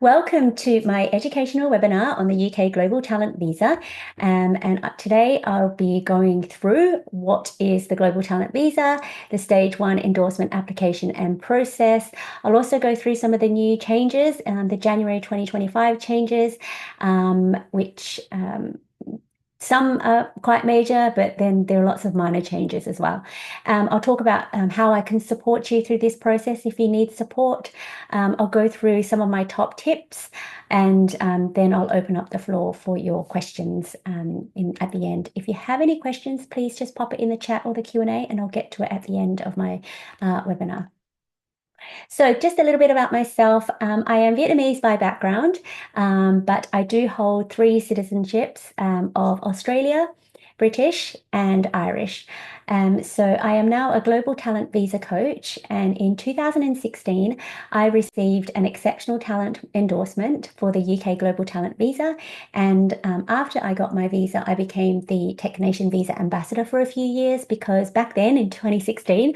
Welcome to my educational webinar on the UK Global Talent Visa. Today I'll be going through what is the Global Talent Visa, the Stage 1 endorsement application and process. I'll also go through some of the new changes, the January 2025 changes, which some are quite major, but then there are lots of minor changes as well. I'll talk about how I can support you through this process if you need support. I'll go through some of my top tips, and then I'll open up the floor for your questions at the end. If you have any questions, please just pop it in the chat or the Q&A, and I'll get to it at the end of my webinar. So just a little bit about myself. I am Vietnamese by background, but I do hold three citizenships of Australia, British, and Irish. So I am now a global talent visa coach, and in 2016, I received an exceptional talent endorsement for the UK Global Talent Visa. And after I got my visa, I became the Tech Nation Visa Ambassador for a few years, because back then in 2016,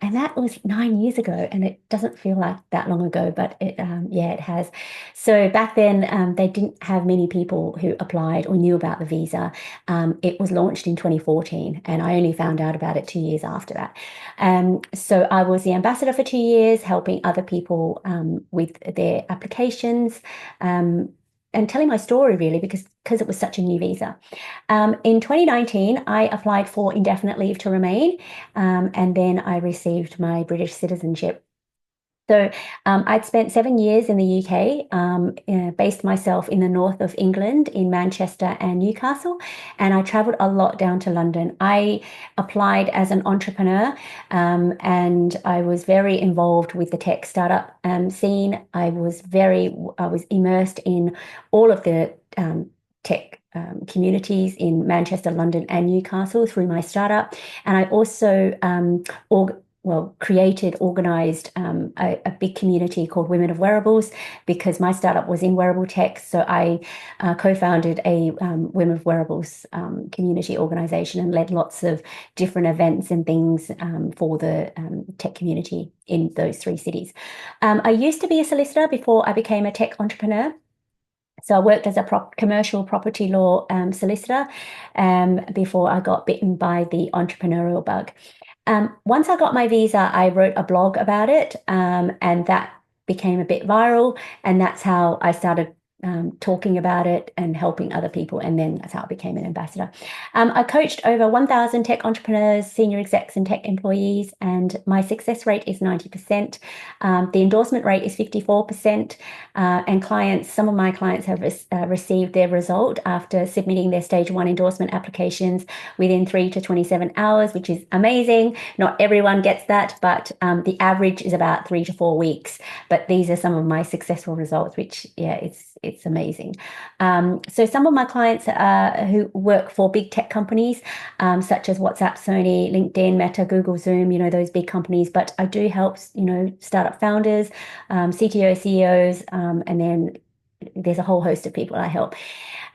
and that was 9 years ago, and it doesn't feel like that long ago, but it has. So back then, they didn't have many people who applied or knew about the visa. It was launched in 2014, and I only found out about it 2 years after that. So I was the ambassador for 2 years, helping other people with their applications. And telling my story, really, because it was such a new visa. In 2019, I applied for indefinite leave to remain, and then I received my British citizenship. So I'd spent 7 years in the UK, based myself in the north of England, in Manchester and Newcastle, and I travelled a lot down to London. I applied as an entrepreneur, and I was very involved with the tech startup scene. I was immersed in all of the tech communities in Manchester, London, and Newcastle through my startup. And I also organized a big community called Women of Wearables, because my startup was in wearable tech. So I co-founded a Women of Wearables community organization and led lots of different events and things for the tech community in those three cities. I used to be a solicitor before I became a tech entrepreneur. So I worked as a commercial property law solicitor before I got bitten by the entrepreneurial bug. Once I got my visa, I wrote a blog about it, and that became a bit viral. And that's how I started talking about it and helping other people. And then that's how I became an ambassador. I coached over 1,000 tech entrepreneurs, senior execs, and tech employees, and my success rate is 90%. The endorsement rate is 54%. And some of my clients have received their result after submitting their stage 1 endorsement applications within 3 to 27 hours, which is amazing. Not everyone gets that, but the average is about 3 to 4 weeks. But these are some of my successful results, which, yeah, it's amazing. So some of my clients who work for big tech companies, such as WhatsApp, Sony, LinkedIn, Meta, Google, Zoom, those big companies. But I do help, startup founders, CTOs, CEOs, and then there's a whole host of people I help.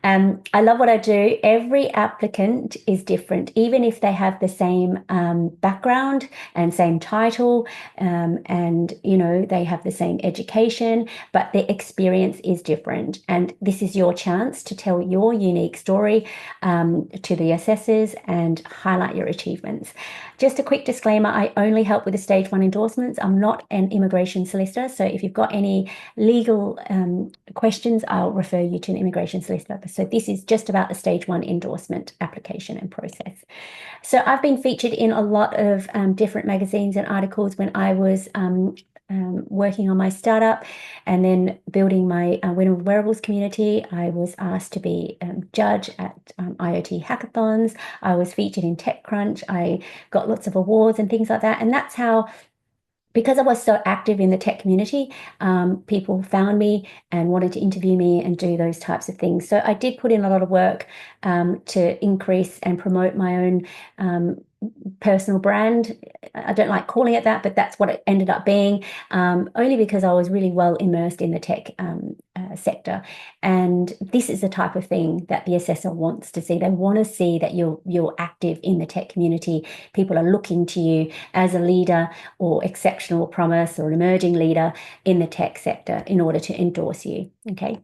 I love what I do. Every applicant is different, even if they have the same background and same title, and they have the same education, but their experience is different. And this is your chance to tell your unique story to the assessors and highlight your achievements. Just a quick disclaimer, I only help with the stage 1 endorsements. I'm not an immigration solicitor, so if you've got any legal questions, I'll refer you to an immigration solicitor. So this is just about the stage 1 endorsement application and process. So I've been featured in a lot of different magazines and articles when I was working on my startup and then building my Women of Wearables community. I was asked to be judge at IoT hackathons. I was featured in TechCrunch. I got lots of awards and things like that. And that's how, because I was so active in the tech community, people found me and wanted to interview me and do those types of things. So I did put in a lot of work to increase and promote my own personal brand. I don't like calling it that, but that's what it ended up being, only because I was really well immersed in the tech sector. And this is the type of thing that the assessor wants to see. They want to see that you're active in the tech community. People are looking to you as a leader or exceptional promise or an emerging leader in the tech sector in order to endorse you. Okay.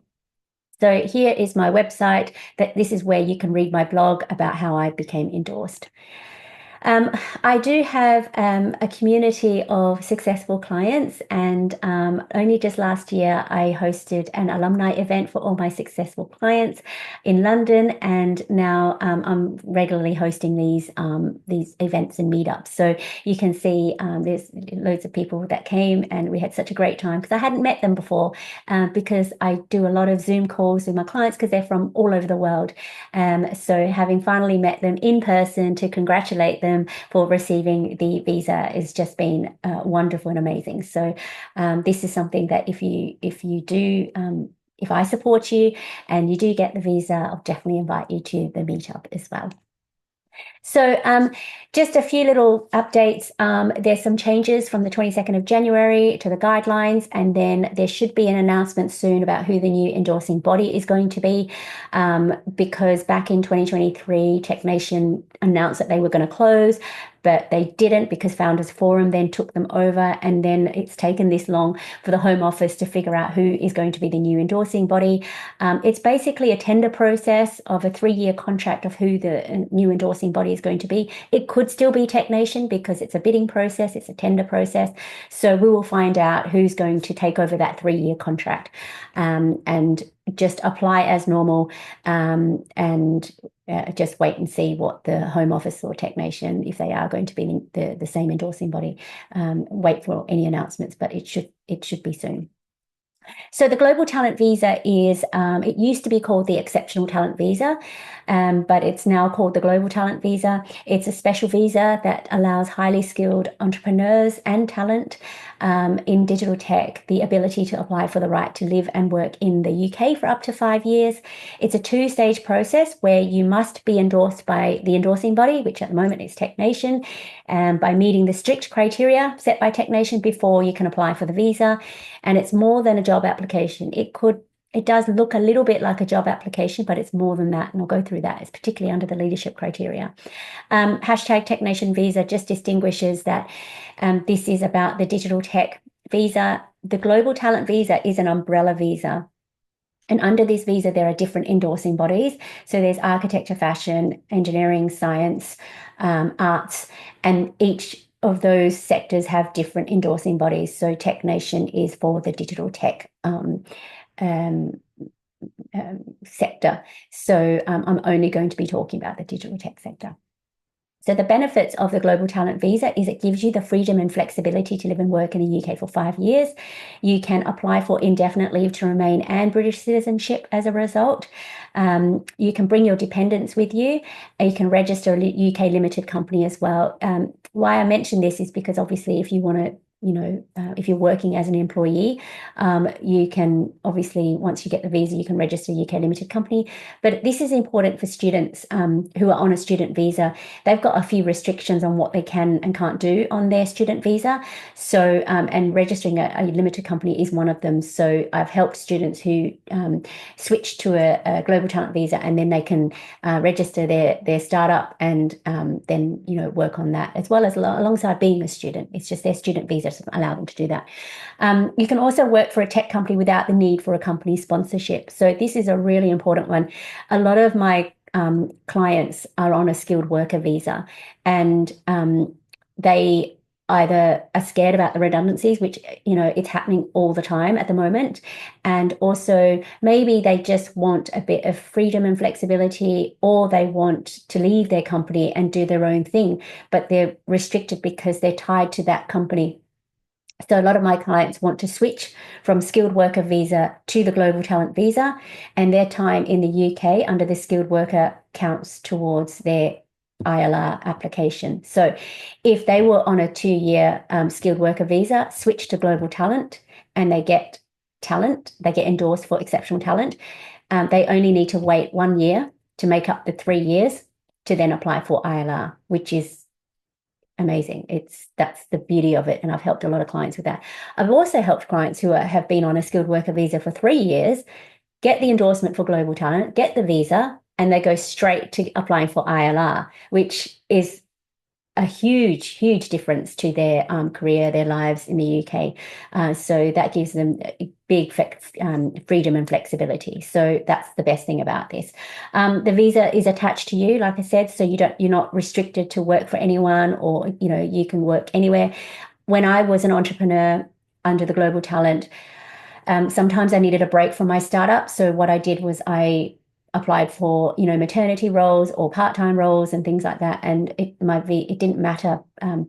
So here is my website. This is where you can read my blog about how I became endorsed. I do have a community of successful clients, and only just last year I hosted an alumni event for all my successful clients in London, and now I'm regularly hosting these events and meetups. So you can see there's loads of people that came, and we had such a great time because I hadn't met them before, because I do a lot of Zoom calls with my clients because they're from all over the world. So having finally met them in person to congratulate them for receiving the visa has just been wonderful and amazing. So this is something that if I support you and you do get the visa, I'll definitely invite you to the meetup as well. So just a few little updates. There's some changes from the 22nd of January to the guidelines, and then there should be an announcement soon about who the new endorsing body is going to be, because back in 2023, TechNation announced that they were going to close, but they didn't because Founders Forum then took them over, and then it's taken this long for the Home Office to figure out who is going to be the new endorsing body. It's basically a tender process of a 3-year contract of who the new endorsing body is going to be. It could still be TechNation because it's a bidding process, it's a tender process. So we will find out who's going to take over that 3-year contract, and just apply as normal, and just wait and see what the Home Office or TechNation, if they are going to be the same endorsing body. Wait for any announcements, but it should be soon. So the Global Talent Visa is, it used to be called the Exceptional Talent Visa, but it's now called the Global Talent Visa. It's a special visa that allows highly skilled entrepreneurs and talent in digital tech the ability to apply for the right to live and work in the UK for up to 5 years. It's a 2-stage process where you must be endorsed by the endorsing body, which at the moment is TechNation, by meeting the strict criteria set by TechNation before you can apply for the visa. And it's more than a job application. It does look a little bit like a job application, but it's more than that. And I'll go through that. It's particularly under the leadership criteria. Hashtag TechNation Visa just distinguishes that this is about the digital tech visa. The Global Talent Visa is an umbrella visa. And under this visa, there are different endorsing bodies. So there's architecture, fashion, engineering, science, arts, and each of those sectors have different endorsing bodies. So TechNation is for the digital tech sector. So I'm only going to be talking about the digital tech sector. So the benefits of the Global Talent Visa is it gives you the freedom and flexibility to live and work in the UK for 5 years. You can apply for indefinite leave to remain and British citizenship as a result. You can bring your dependents with you. You can register a UK limited company as well. Why I mention this is because obviously if you want to, if you're working as an employee, you can obviously, once you get the visa, you can register a UK limited company. But this is important for students who are on a student visa. They've got a few restrictions on what they can and can't do on their student visa. So, and registering a limited company is one of them. So I've helped students who switch to a global talent visa, and then they can register their startup and then, work on that as well as alongside being a student. It's just their student visa allow them to do that. You can also work for a tech company without the need for a company sponsorship. So this is a really important one. A lot of my clients are on a skilled worker visa, and they either are scared about the redundancies, which, it's happening all the time at the moment. And also maybe they just want a bit of freedom and flexibility, or they want to leave their company and do their own thing, but they're restricted because they're tied to that company. So a lot of my clients want to switch from skilled worker visa to the global talent visa, and their time in the UK under the skilled worker counts towards their ILR application. So if they were on a 2-year skilled worker visa, switch to global talent, and they get endorsed for exceptional talent, they only need to wait 1 year to make up the 3 years to then apply for ILR, which is amazing. That's the beauty of it, and I've helped a lot of clients with that. I've also helped clients who have been on a skilled worker visa for 3 years get the endorsement for global talent, get the visa, and they go straight to applying for ILR, which is a huge, huge difference to their career, their lives in the UK. So that gives them big freedom and flexibility. So that's the best thing about this. The visa is attached to you, like I said, so you're not restricted to work for anyone, or you can work anywhere. When I was an entrepreneur under the Global Talent, sometimes I needed a break from my startup. So what I did was I applied for maternity roles or part-time roles and things like that, and it didn't matter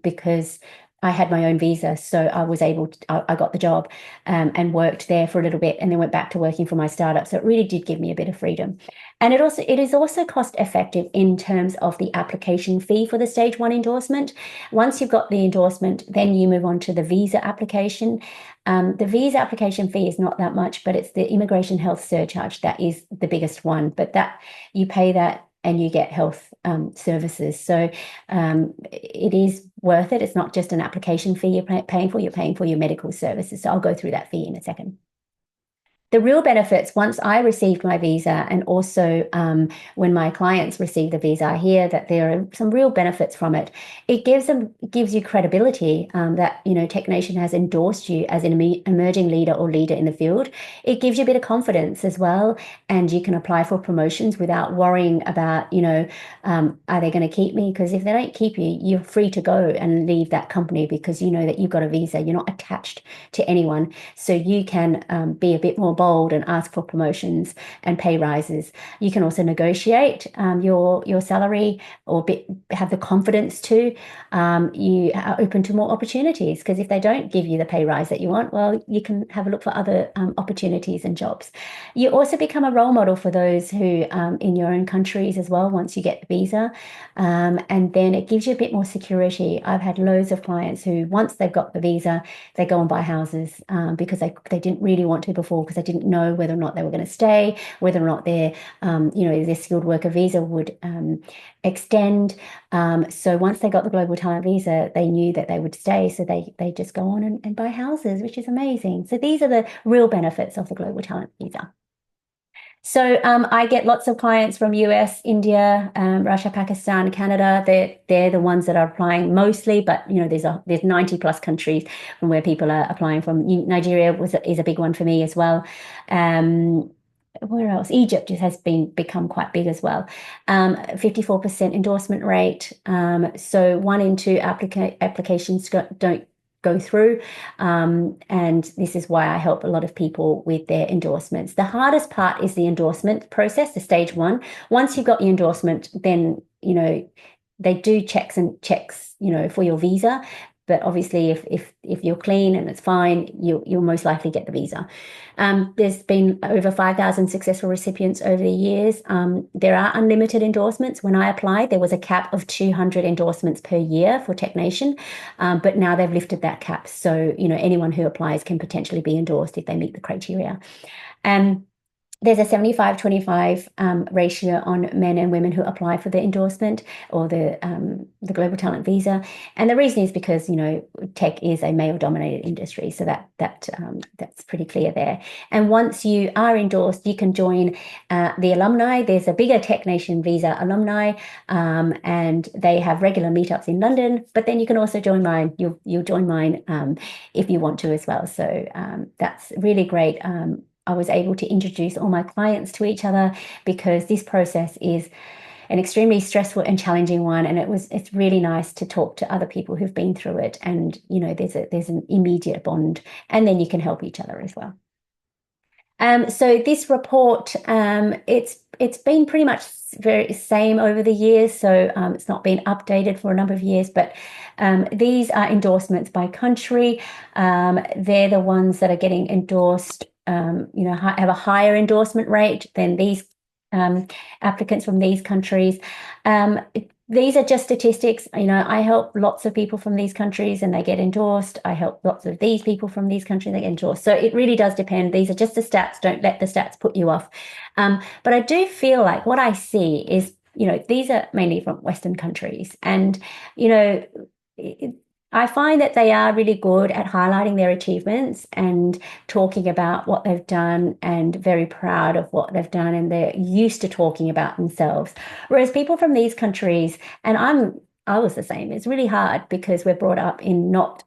because I had my own visa, so I was able to, I got the job and worked there for a little bit, and then went back to working for my startup. So it really did give me a bit of freedom. And it is also cost effective in terms of the application fee for the stage 1 endorsement. Once you've got the endorsement, then you move on to the visa application. The visa application fee is not that much, but it's the immigration health surcharge that is the biggest one. But that you pay that and you get health services. So it is worth it. It's not just an application fee you're paying for your medical services. So I'll go through that fee in a second. The real benefits, once I received my visa, and also when my clients receive the visa, I hear that there are some real benefits from it. It gives you credibility that Tech Nation has endorsed you as an emerging leader or leader in the field. It gives you a bit of confidence as well, and you can apply for promotions without worrying about are they going to keep me? Because if they don't keep you, you're free to go and leave that company because you know that you've got a visa. You're not attached to anyone, so you can be a bit more bold and ask for promotions and pay rises. You can also negotiate your salary, or have the confidence to. You are open to more opportunities, because if they don't give you the pay rise that you want, well, you can have a look for other opportunities and jobs. You also become a role model for those who in your own countries as well once you get the visa, and then it gives you a bit more security. I've had loads of clients who, once they've got the visa, they go and buy houses because they didn't really want to before, because they didn't know whether or not they were going to stay, whether or not their skilled worker visa would extend. So once they got the Global Talent visa, they knew that they would stay. So they just go on and buy houses, which is amazing. So these are the real benefits of the Global Talent visa. So I get lots of clients from US, India, Russia, Pakistan, Canada. They're the ones that are applying mostly, but there's 90 plus countries from where people are applying from. Nigeria is a big one for me as well. Where else? Egypt has become quite big as well. 54% endorsement rate. So 1 in 2 applications don't go through. And this is why I help a lot of people with their endorsements. The hardest part is the endorsement process, the stage 1. Once you've got your endorsement, then, they do checks for your visa. But obviously, if you're clean and it's fine, you'll most likely get the visa. There's been over 5,000 successful recipients over the years. There are unlimited endorsements. When I applied, there was a cap of 200 endorsements per year for Tech Nation, but now they've lifted that cap. So anyone who applies can potentially be endorsed if they meet the criteria. There's a 75-25 ratio on men and women who apply for the endorsement or the Global Talent visa. And the reason is because, tech is a male-dominated industry. So that's pretty clear there. And once you are endorsed, you can join the alumni. There's a bigger Tech Nation visa alumni, and they have regular meetups in London. But then you can also join mine. You'll join mine if you want to as well. So that's really great. I was able to introduce all my clients to each other, because this process is an extremely stressful and challenging one, and it's really nice to talk to other people who've been through it, and there's an immediate bond, and then you can help each other as well. So this report, it's been pretty much very same over the years, so it's not been updated for a number of years, but these are endorsements by country. They're the ones that are getting endorsed, have a higher endorsement rate than these applicants from these countries. These are just statistics. I help lots of people from these countries and they get endorsed. I help lots of these people from these countries, they get endorsed. So it really does depend. These are just the stats. Don't let the stats put you off. But I do feel like what I see is, these are mainly from Western countries. And, I find that they are really good at highlighting their achievements and talking about what they've done and very proud of what they've done, and they're used to talking about themselves. Whereas people from these countries, and I was the same, it's really hard because we're brought up in not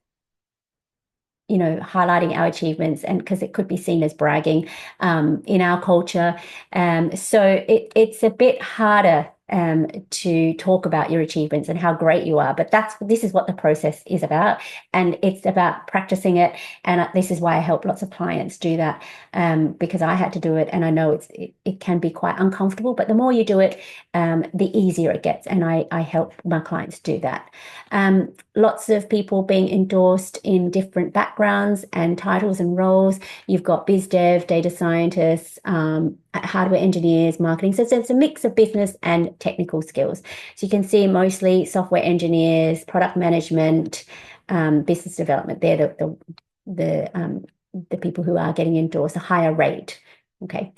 highlighting our achievements, and because it could be seen as bragging in our culture. So it's a bit harder to talk about your achievements and how great you are. But this is what the process is about, and it's about practicing it. And this is why I help lots of clients do that, because I had to do it, and I know it can be quite uncomfortable. But the more you do it, the easier it gets, and I help my clients do that. Lots of people being endorsed in different backgrounds and titles and roles. You've got biz dev, data scientists, hardware engineers, marketing. So it's a mix of business and technical skills. So you can see mostly software engineers, product management, business development. They're the people who are getting endorsed a higher rate. Okay.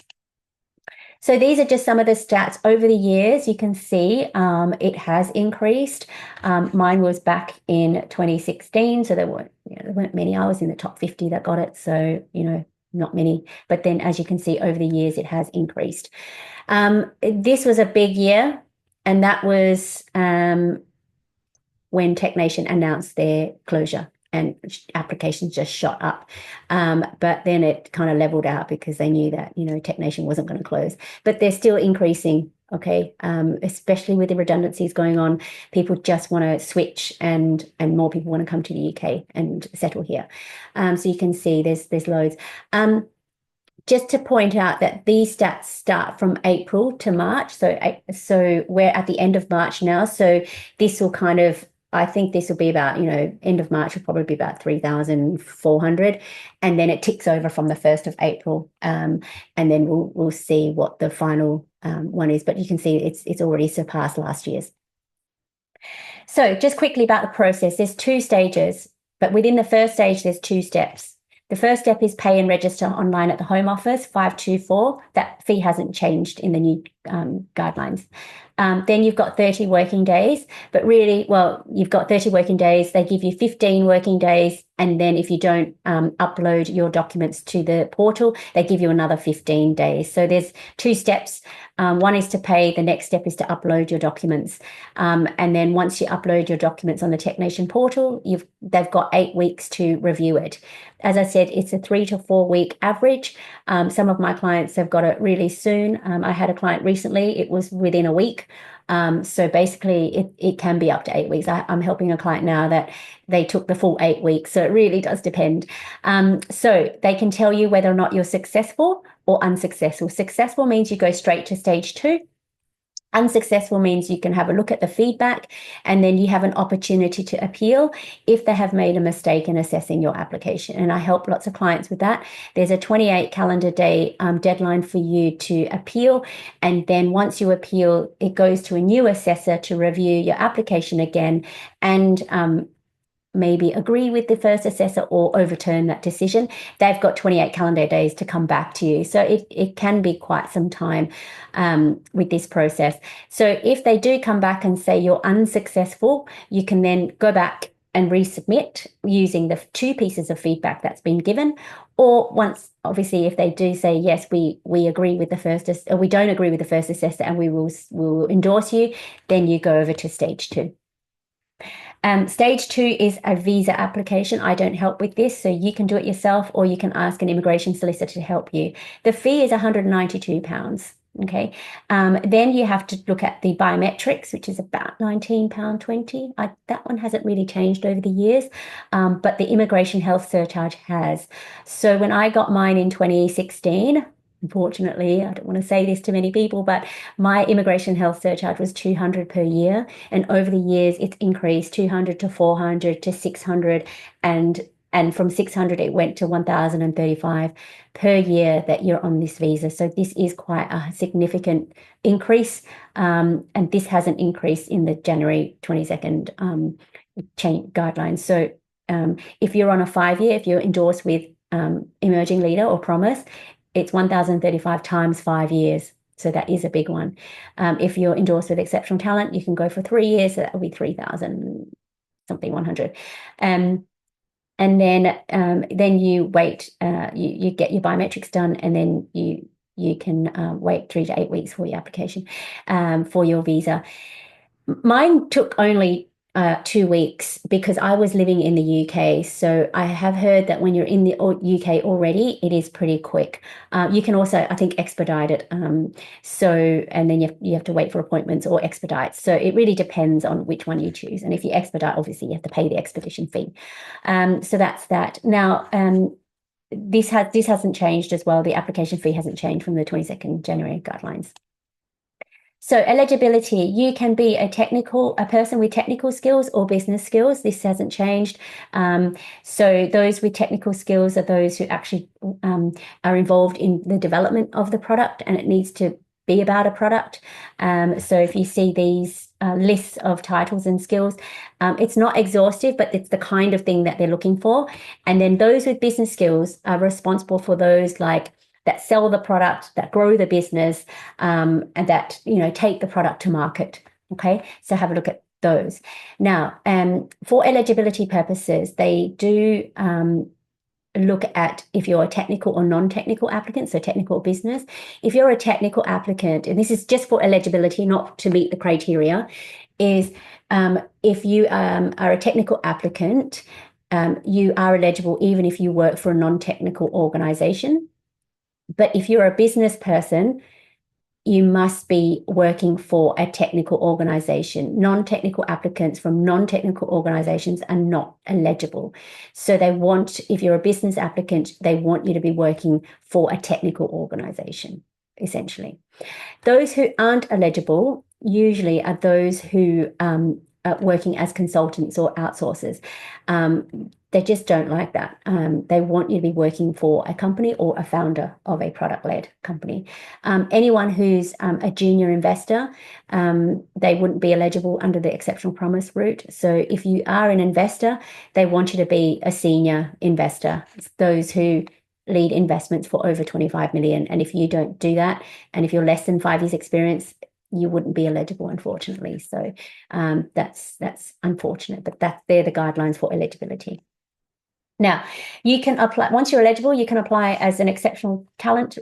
So these are just some of the stats over the years. You can see it has increased. Mine was back in 2016, so there weren't many. I was in the top 50 that got it, so not many. But then, as you can see, over the years, it has increased. This was a big year, and that was when TechNation announced their closure, and applications just shot up. But then it kind of leveled out because they knew that, TechNation wasn't going to close, but they're still increasing. Okay. Especially with the redundancies going on, people just want to switch, and more people want to come to the UK and settle here. So you can see there's loads. Just to point out that these stats start from April to March. So we're at the end of March now. So this will I think this will be about, end of March will probably be about 3,400. And then it ticks over from the 1st of April. And then we'll see what the final one is. But you can see it's already surpassed last year's. So just quickly about the process. There's 2 stages, but within the first stage, there's 2 steps. The first step is pay and register online at the Home Office, 524. That fee hasn't changed in the new guidelines. Then you've got 30 working days, but really, you've got 30 working days. They give you 15 working days. And then if you don't upload your documents to the portal, they give you another 15 days. So there's 2 steps. One is to pay. The next step is to upload your documents. And then once you upload your documents on the TechNation portal, they've got 8 weeks to review it. As I said, it's a 3 to 4 week average. Some of my clients have got it really soon. I had a client recently, it was within a week. So basically it can be up to 8 weeks. I'm helping a client now that they took the full 8 weeks. So it really does depend. So they can tell you whether or not you're successful or unsuccessful. Successful means you go straight to stage 2. Unsuccessful means you can have a look at the feedback, and then you have an opportunity to appeal if they have made a mistake in assessing your application. And I help lots of clients with that. There's a 28 calendar day deadline for you to appeal. And then once you appeal, it goes to a new assessor to review your application again and maybe agree with the first assessor or overturn that decision. They've got 28 calendar days to come back to you. So it can be quite some time with this process. So if they do come back and say you're unsuccessful, you can then go back and resubmit using the 2 pieces of feedback that's been given. Or once, obviously, if they do say, yes, we agree with the first, or we don't agree with the first assessor and we will endorse you, then you go over to stage 2. Stage 2 is a visa application. I don't help with this, so you can do it yourself, or you can ask an immigration solicitor to help you. The fee is £192. Okay. Then you have to look at the biometrics, which is about £19.20. That one hasn't really changed over the years, but the immigration health surcharge has. So when I got mine in 2016, unfortunately, I don't want to say this to many people, but my immigration health surcharge was $200 per year. And over the years, it's increased $200 to $400 to $600. And from $600, it went to $1,035 per year that you're on this visa. So this is quite a significant increase. And this hasn't increased in the January 22nd change guidelines. So if you're on a 5-year, if you're endorsed with Emerging Leader or Promise, it's 1,035 times 5 years. So that is a big one. If you're endorsed with Exceptional Talent, you can go for 3 years. So that will be 3,000 something 100. And then you wait, you get your biometrics done, and then you can wait 3 to 8 weeks for your application for your visa. Mine took only 2 weeks because I was living in the UK. So I have heard that when you're in the UK already, it is pretty quick. You can also, I think, expedite it. And then you have to wait for appointments or expedite. So it really depends on which one you choose. And if you expedite, obviously you have to pay the expedition fee. So that's that. Now, this hasn't changed as well. The application fee hasn't changed from the 22nd January guidelines. So eligibility, you can be a person with technical skills or business skills. This hasn't changed. So those with technical skills are those who actually are involved in the development of the product, and it needs to be about a product. So if you see these lists of titles and skills, it's not exhaustive, but it's the kind of thing that they're looking for. And then those with business skills are responsible for those like that sell the product, that grow the business, and that take the product to market. Okay, so have a look at those. Now, for eligibility purposes, they do look at if you're a technical or non-technical applicant, so technical or business. If you're a technical applicant, and this is just for eligibility, not to meet the criteria, is if you are a technical applicant, you are eligible even if you work for a non-technical organization. But if you're a business person, you must be working for a technical organization. Non-technical applicants from non-technical organizations are not eligible. So if you're a business applicant, they want you to be working for a technical organization, essentially. Those who aren't eligible usually are those who are working as consultants or outsourcers. They just don't like that. They want you to be working for a company or a founder of a product-led company. Anyone who's a junior investor, they wouldn't be eligible under the exceptional promise route. So if you are an investor, they want you to be a senior investor. It's those who lead investments for over 25 million. And if you don't do that, and if you're less than 5 years experience, you wouldn't be eligible, unfortunately. So that's unfortunate, but they're the guidelines for eligibility. Now, you can apply, once you're eligible, you can apply as an exceptional talent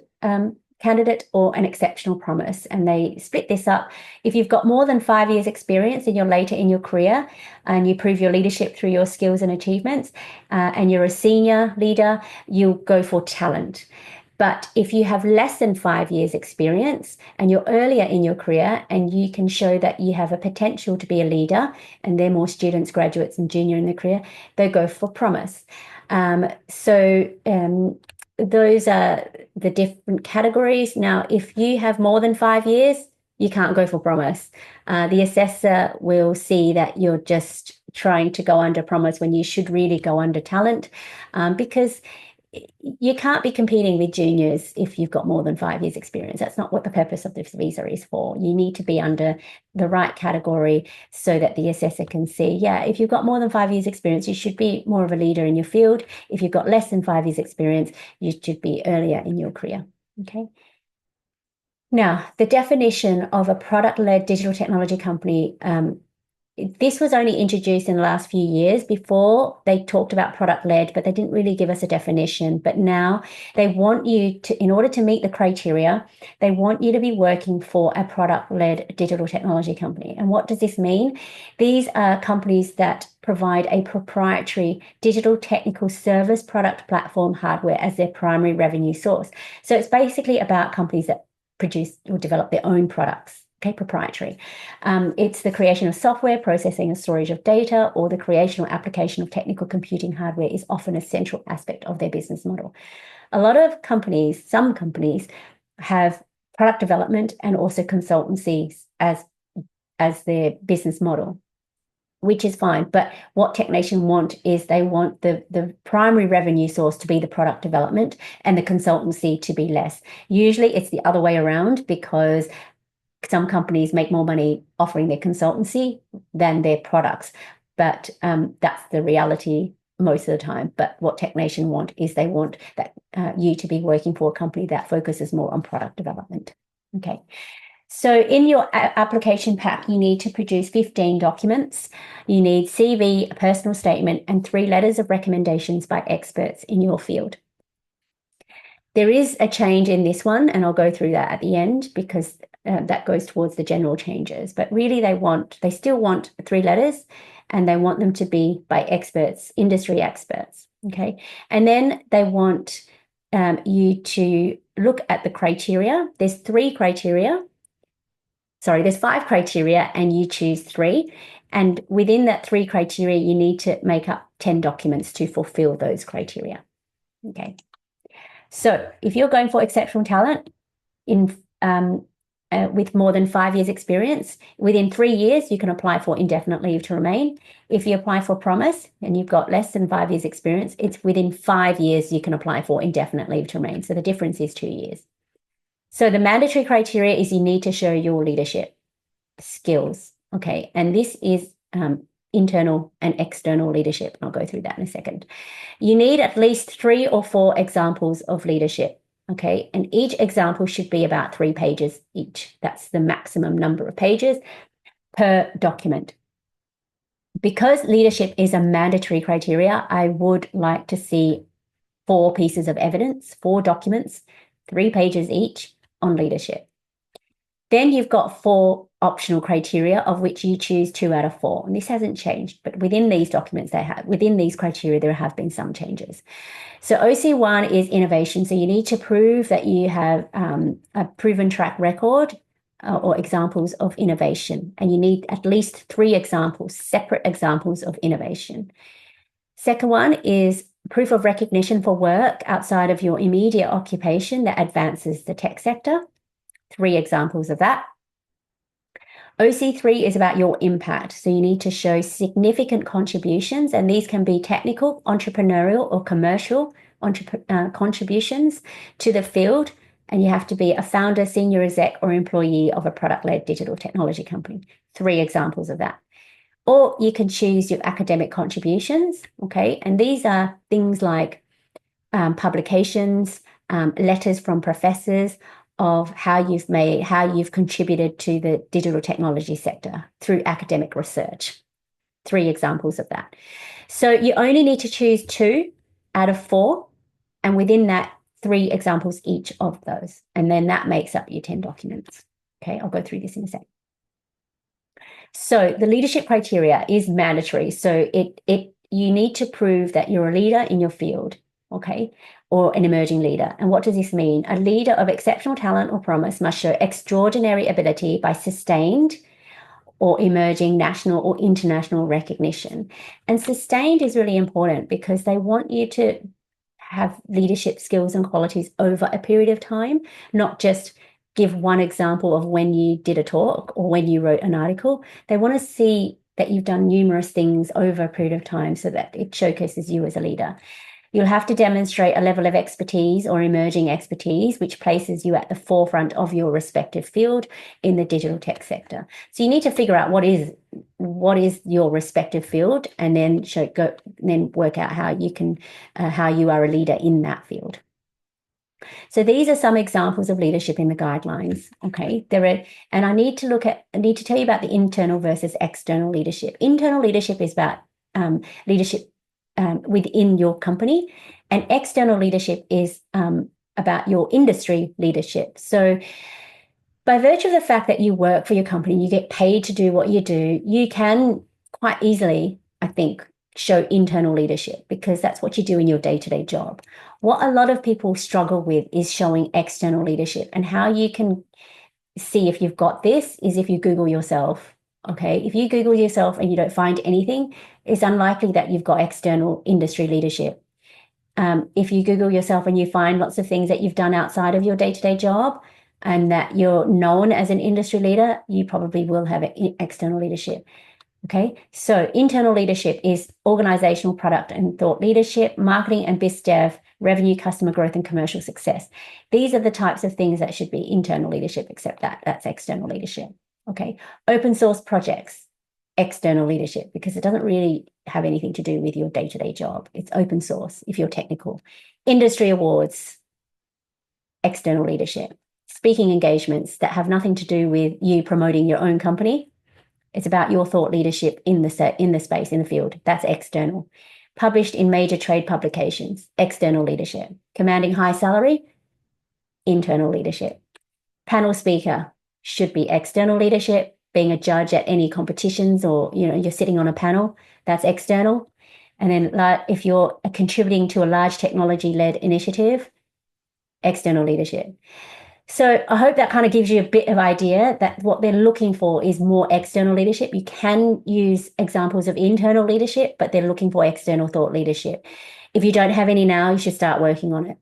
candidate or an exceptional promise. And they split this up. If you've got more than 5 years experience and you're later in your career and you prove your leadership through your skills and achievements, and you're a senior leader, you'll go for talent. But if you have less than 5 years experience and you're earlier in your career and you can show that you have a potential to be a leader, and they're more students, graduates, and junior in their career, they go for promise. Those are the different categories. Now, if you have more than 5 years, you can't go for promise. The assessor will see that you're just trying to go under promise when you should really go under talent, because you can't be competing with juniors if you've got more than 5 years experience. That's not what the purpose of this visa is for. You need to be under the right category so that the assessor can see, yeah, if you've got more than 5 years experience, you should be more of a leader in your field. If you've got less than 5 years experience, you should be earlier in your career. Okay. Now, the definition of a product-led digital technology company, this was only introduced in the last few years. Before, they talked about product-led, but they didn't really give us a definition. But now they want you to, in order to meet the criteria, they want you to be working for a product-led digital technology company. And what does this mean? These are companies that provide a proprietary digital technical service product platform hardware as their primary revenue source. So it's basically about companies that produce or develop their own products. Okay, proprietary. It's the creation of software, processing and storage of data, or the creation or application of technical computing hardware is often a central aspect of their business model. A lot of companies, some companies, have product development and also consultancies as their business model, which is fine. But what Technation want is they want the primary revenue source to be the product development and the consultancy to be less. Usually it's the other way around, because some companies make more money offering their consultancy than their products. But that's the reality most of the time. But what Technation want is they want that you to be working for a company that focuses more on product development. Okay. So in your application pack, you need to produce 15 documents. You need CV, a personal statement, and 3 letters of recommendations by experts in your field. There is a change in this one, and I'll go through that at the end because that goes towards the general changes. But really, they still want 3 letters, and they want them to be by experts, industry experts. Okay, and then they want you to look at the criteria. There's 5 criteria, and you choose 3. And within that 3 criteria, you need to make up 10 documents to fulfill those criteria. Okay. So if you're going for exceptional talent with more than 5 years experience, within 3 years, you can apply for indefinite leave to remain. If you apply for promise and you've got less than 5 years experience, it's within 5 years you can apply for indefinite leave to remain. So the difference is 2 years. So the mandatory criteria is you need to show your leadership skills. Okay. And this is internal and external leadership. I'll go through that in a second. You need at least 3 or 4 examples of leadership. Okay. And each example should be about 3 pages each. That's the maximum number of pages per document. Because leadership is a mandatory criteria, I would like to see 4 pieces of evidence, 4 documents, 3 pages each on leadership. Then you've got 4 optional criteria, of which you choose 2 out of 4. And this hasn't changed, but within these documents, within these criteria, there have been some changes. So OC1 is innovation. So you need to prove that you have a proven track record or examples of innovation. And you need at least 3 examples, separate examples of innovation. Second one is proof of recognition for work outside of your immediate occupation that advances the tech sector. 3 examples of that. OC3 is about your impact. So you need to show significant contributions, and these can be technical, entrepreneurial, or commercial contributions to the field. And you have to be a founder, senior exec, or employee of a product-led digital technology company. 3 examples of that. Or you can choose your academic contributions. Okay. And these are things like publications, letters from professors, of how you've contributed to the digital technology sector through academic research. 3 examples of that. So you only need to choose 2 out of 4, and within that, 3 examples each of those. And then that makes up your 10 documents. Okay, I'll go through this in a sec. So the leadership criteria is mandatory. So you need to prove that you're a leader in your field. Okay, or an emerging leader. And what does this mean? A leader of exceptional talent or promise must show extraordinary ability by sustained or emerging national or international recognition. And sustained is really important because they want you to have leadership skills and qualities over a period of time, not just give one example of when you did a talk or when you wrote an article. They want to see that you've done numerous things over a period of time so that it showcases you as a leader. You'll have to demonstrate a level of expertise or emerging expertise, which places you at the forefront of your respective field in the digital tech sector. So you need to figure out what is your respective field, and then work out how you are a leader in that field. So these are some examples of leadership in the guidelines. Okay, and I need to tell you about the internal versus external leadership. Internal leadership is about leadership within your company, and external leadership is about your industry leadership. So by virtue of the fact that you work for your company, you get paid to do what you do, you can quite easily, I think, show internal leadership because that's what you do in your day-to-day job. What a lot of people struggle with is showing external leadership, and how you can see if you've got this is if you Google yourself. Okay, if you Google yourself and you don't find anything, it's unlikely that you've got external industry leadership. If you Google yourself and you find lots of things that you've done outside of your day-to-day job and that you're known as an industry leader, you probably will have external leadership. Okay, so internal leadership is organizational, product and thought leadership, marketing and biz dev, revenue, customer growth, and commercial success. These are the types of things that should be internal leadership, except that's external leadership. Okay, open source projects, external leadership, because it doesn't really have anything to do with your day-to-day job. It's open source if you're technical. Industry awards, external leadership. speaking engagements that have nothing to do with you promoting your own company. It's about your thought leadership in the space, in the field. That's external. Published in major trade publications, external leadership. Commanding high salary, internal leadership. Panel speaker should be external leadership. Being a judge at any competitions, or you're sitting on a panel, that's external. And then if you're contributing to a large technology-led initiative, external leadership. So I hope that kind of gives you a bit of idea that what they're looking for is more external leadership. You can use examples of internal leadership, but they're looking for external thought leadership. If you don't have any now, you should start working on it.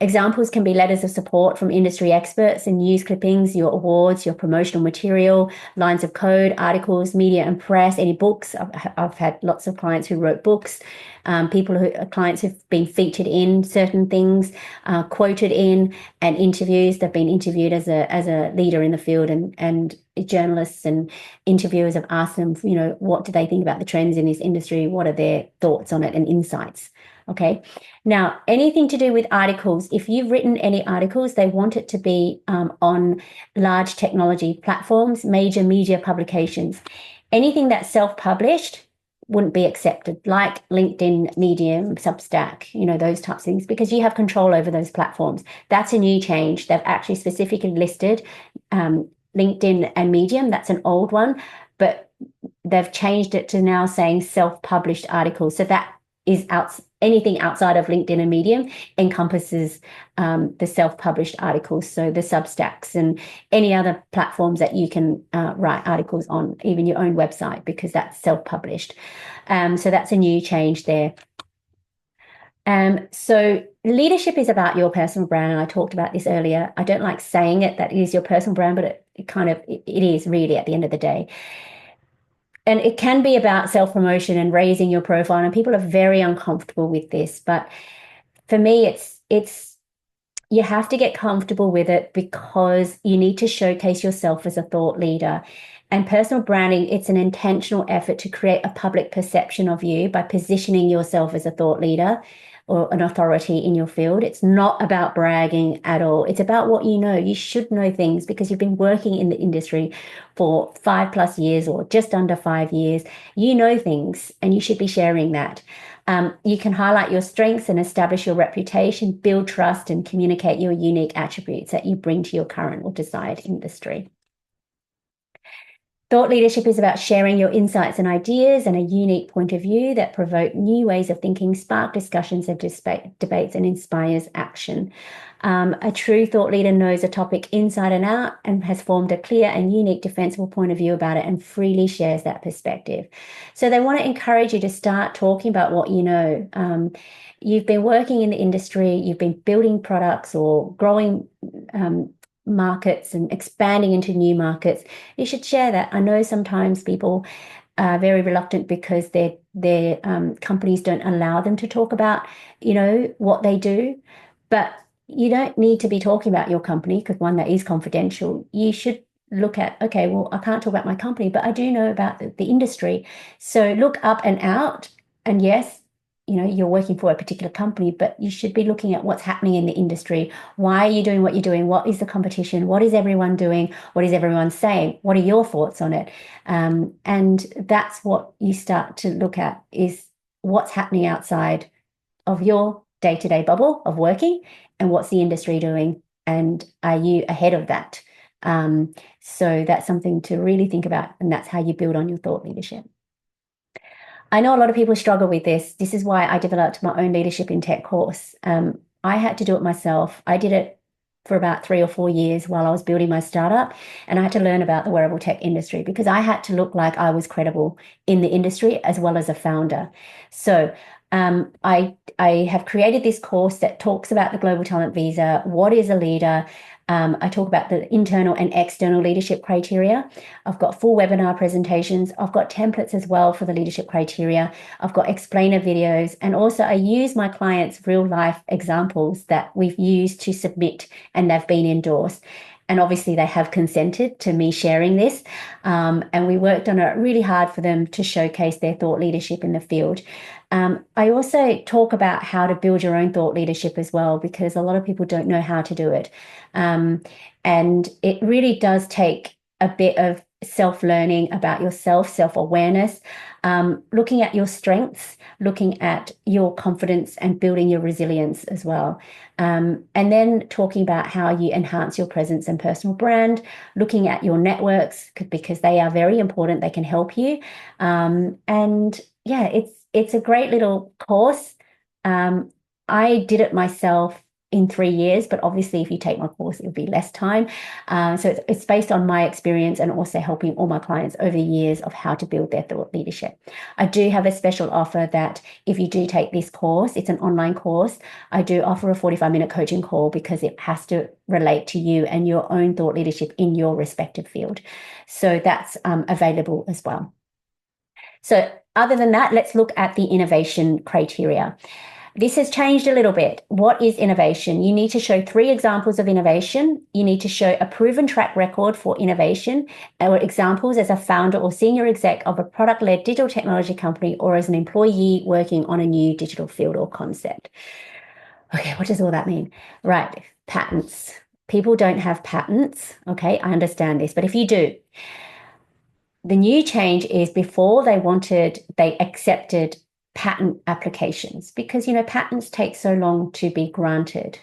Examples can be letters of support from industry experts and news clippings, your awards, your promotional material, lines of code, articles, media and press, any books. I've had lots of clients who wrote books, clients who've been featured in certain things, quoted in, and interviews. They've been interviewed as a leader in the field, and journalists and interviewers have asked them, what do they think about the trends in this industry? What are their thoughts on it and insights? Okay. Now, anything to do with articles, if you've written any articles, they want it to be on large technology platforms, major media publications. Anything that's self-published wouldn't be accepted, like LinkedIn, Medium, Substack, those types of things, because you have control over those platforms. That's a new change. They've actually specifically listed LinkedIn and Medium. That's an old one, but they've changed it to now saying self-published articles. So that is anything outside of LinkedIn and Medium encompasses the self-published articles. So the Substacks and any other platforms that you can write articles on, even your own website, because that's self-published. So that's a new change there. So leadership is about your personal brand. And I talked about this earlier. I don't like saying it, that it is your personal brand, but it is really at the end of the day. And it can be about self-promotion and raising your profile. And people are very uncomfortable with this. But for me, it's you have to get comfortable with it, because you need to showcase yourself as a thought leader. And personal branding, it's an intentional effort to create a public perception of you by positioning yourself as a thought leader or an authority in your field. It's not about bragging at all. It's about what you know. You should know things because you've been working in the industry for 5+ years or just under 5 years. You know things and you should be sharing that. You can highlight your strengths and establish your reputation, build trust, and communicate your unique attributes that you bring to your current or desired industry. Thought leadership is about sharing your insights and ideas and a unique point of view that provoke new ways of thinking, spark discussions and debates, and inspires action. A true thought leader knows a topic inside and out and has formed a clear and unique defensible point of view about it and freely shares that perspective. So they want to encourage you to start talking about what you know. You've been working in the industry, you've been building products or growing markets and expanding into new markets. You should share that. I know sometimes people are very reluctant because their companies don't allow them to talk about what they do, but you don't need to be talking about your company, because one, that is confidential. You should look at, okay, well, I can't talk about my company, but I do know about the industry. So look up and out, and yes, you're working for a particular company, but you should be looking at what's happening in the industry. Why are you doing what you're doing? What is the competition? What is everyone doing? What is everyone saying? What are your thoughts on it? And that's what you start to look at, is what's happening outside of your day-to-day bubble of working, and what's the industry doing, and are you ahead of that? So that's something to really think about, and that's how you build on your thought leadership. I know a lot of people struggle with this. This is why I developed my own leadership in tech course. I had to do it myself. I did it for about 3 or 4 years while I was building my startup, and I had to learn about the wearable tech industry because I had to look like I was credible in the industry as well as a founder. So I have created this course that talks about the Global Talent Visa, what is a leader. I talk about the internal and external leadership criteria. I've got full webinar presentations. I've got templates as well for the leadership criteria. I've got explainer videos. And also I use my clients' real life examples that we've used to submit, and they've been endorsed. and obviously they have consented to me sharing this. And we worked on it really hard for them to showcase their thought leadership in the field. I also talk about how to build your own thought leadership as well, because a lot of people don't know how to do it. And it really does take a bit of self-learning about yourself, self-awareness, looking at your strengths, looking at your confidence and building your resilience as well. And then talking about how you enhance your presence and personal brand, looking at your networks because they are very important. They can help you. And yeah, it's a great little course. I did it myself in 3 years, but obviously if you take my course, it'll be less time. So it's based on my experience and also helping all my clients over years of how to build their thought leadership. I do have a special offer that if you do take this course, it's an online course. I do offer a 45-minute coaching call because it has to relate to you and your own thought leadership in your respective field. So that's available as well. So other than that, let's look at the innovation criteria. This has changed a little bit. What is innovation? You need to show 3 examples of innovation. You need to show a proven track record for innovation or examples as a founder or senior exec of a product-led digital technology company or as an employee working on a new digital field or concept. Okay, what does all that mean? Right, patents. People don't have patents. Okay, I understand this, but if you do, the new change is before they accepted patent applications because, patents take so long to be granted.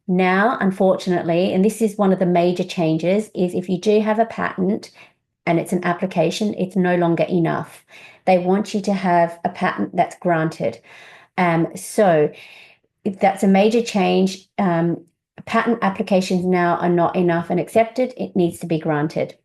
Now, unfortunately, and this is one of the major changes, is if you do have a patent and it's an application, it's no longer enough. They want you to have a patent that's granted. So if that's a major change. Patent applications now are not enough and accepted. It needs to be granted.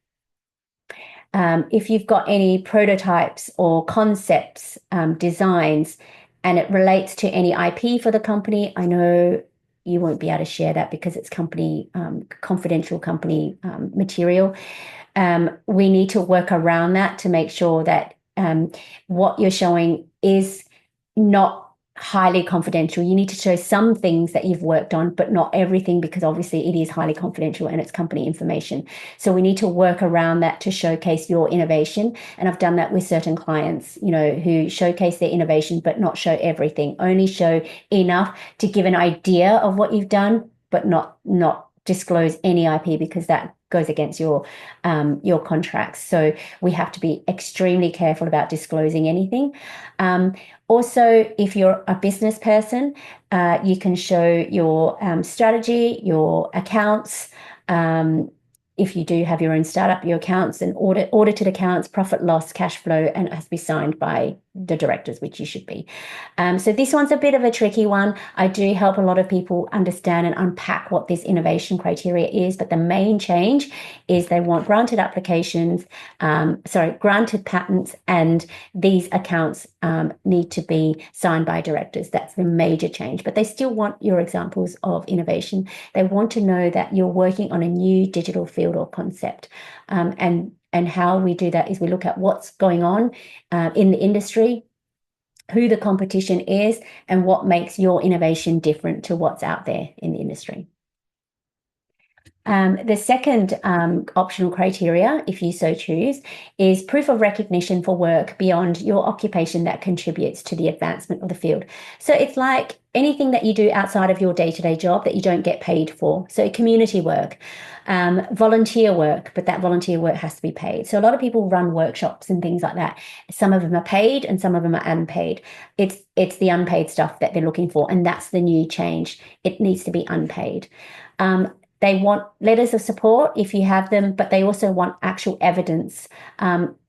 If you've got any prototypes or concepts, designs, and it relates to any IP for the company, I know you won't be able to share that because it's confidential company material. We need to work around that to make sure that what you're showing is not highly confidential. You need to show some things that you've worked on, but not everything, because obviously it is highly confidential and it's company information. So we need to work around that to showcase your innovation. And I've done that with certain clients, who showcase their innovation, but not show everything, only show enough to give an idea of what you've done, but not disclose any IP because that goes against your contracts. So we have to be extremely careful about disclosing anything. Also, if you're a business person, you can show your strategy, your accounts. If you do have your own startup, your accounts and audited accounts, profit, loss, cash flow, and it has to be signed by the directors, which you should be. So this one's a bit of a tricky one. I do help a lot of people understand and unpack what this innovation criteria is, but the main change is they want granted applications, granted patents, and these accounts need to be signed by directors. That's the major change, but they still want your examples of innovation. They want to know that you're working on a new digital field or concept. And how we do that is we look at what's going on in the industry, who the competition is, and what makes your innovation different to what's out there in the industry. The second optional criteria, if you so choose, is proof of recognition for work beyond your occupation that contributes to the advancement of the field. So it's like anything that you do outside of your day-to-day job that you don't get paid for. So community work, volunteer work, but that volunteer work has to be paid. So a lot of people run workshops and things like that. Some of them are paid and some of them are unpaid. It's the unpaid stuff that they're looking for, and that's the new change. It needs to be unpaid. They want letters of support if you have them, but they also want actual evidence.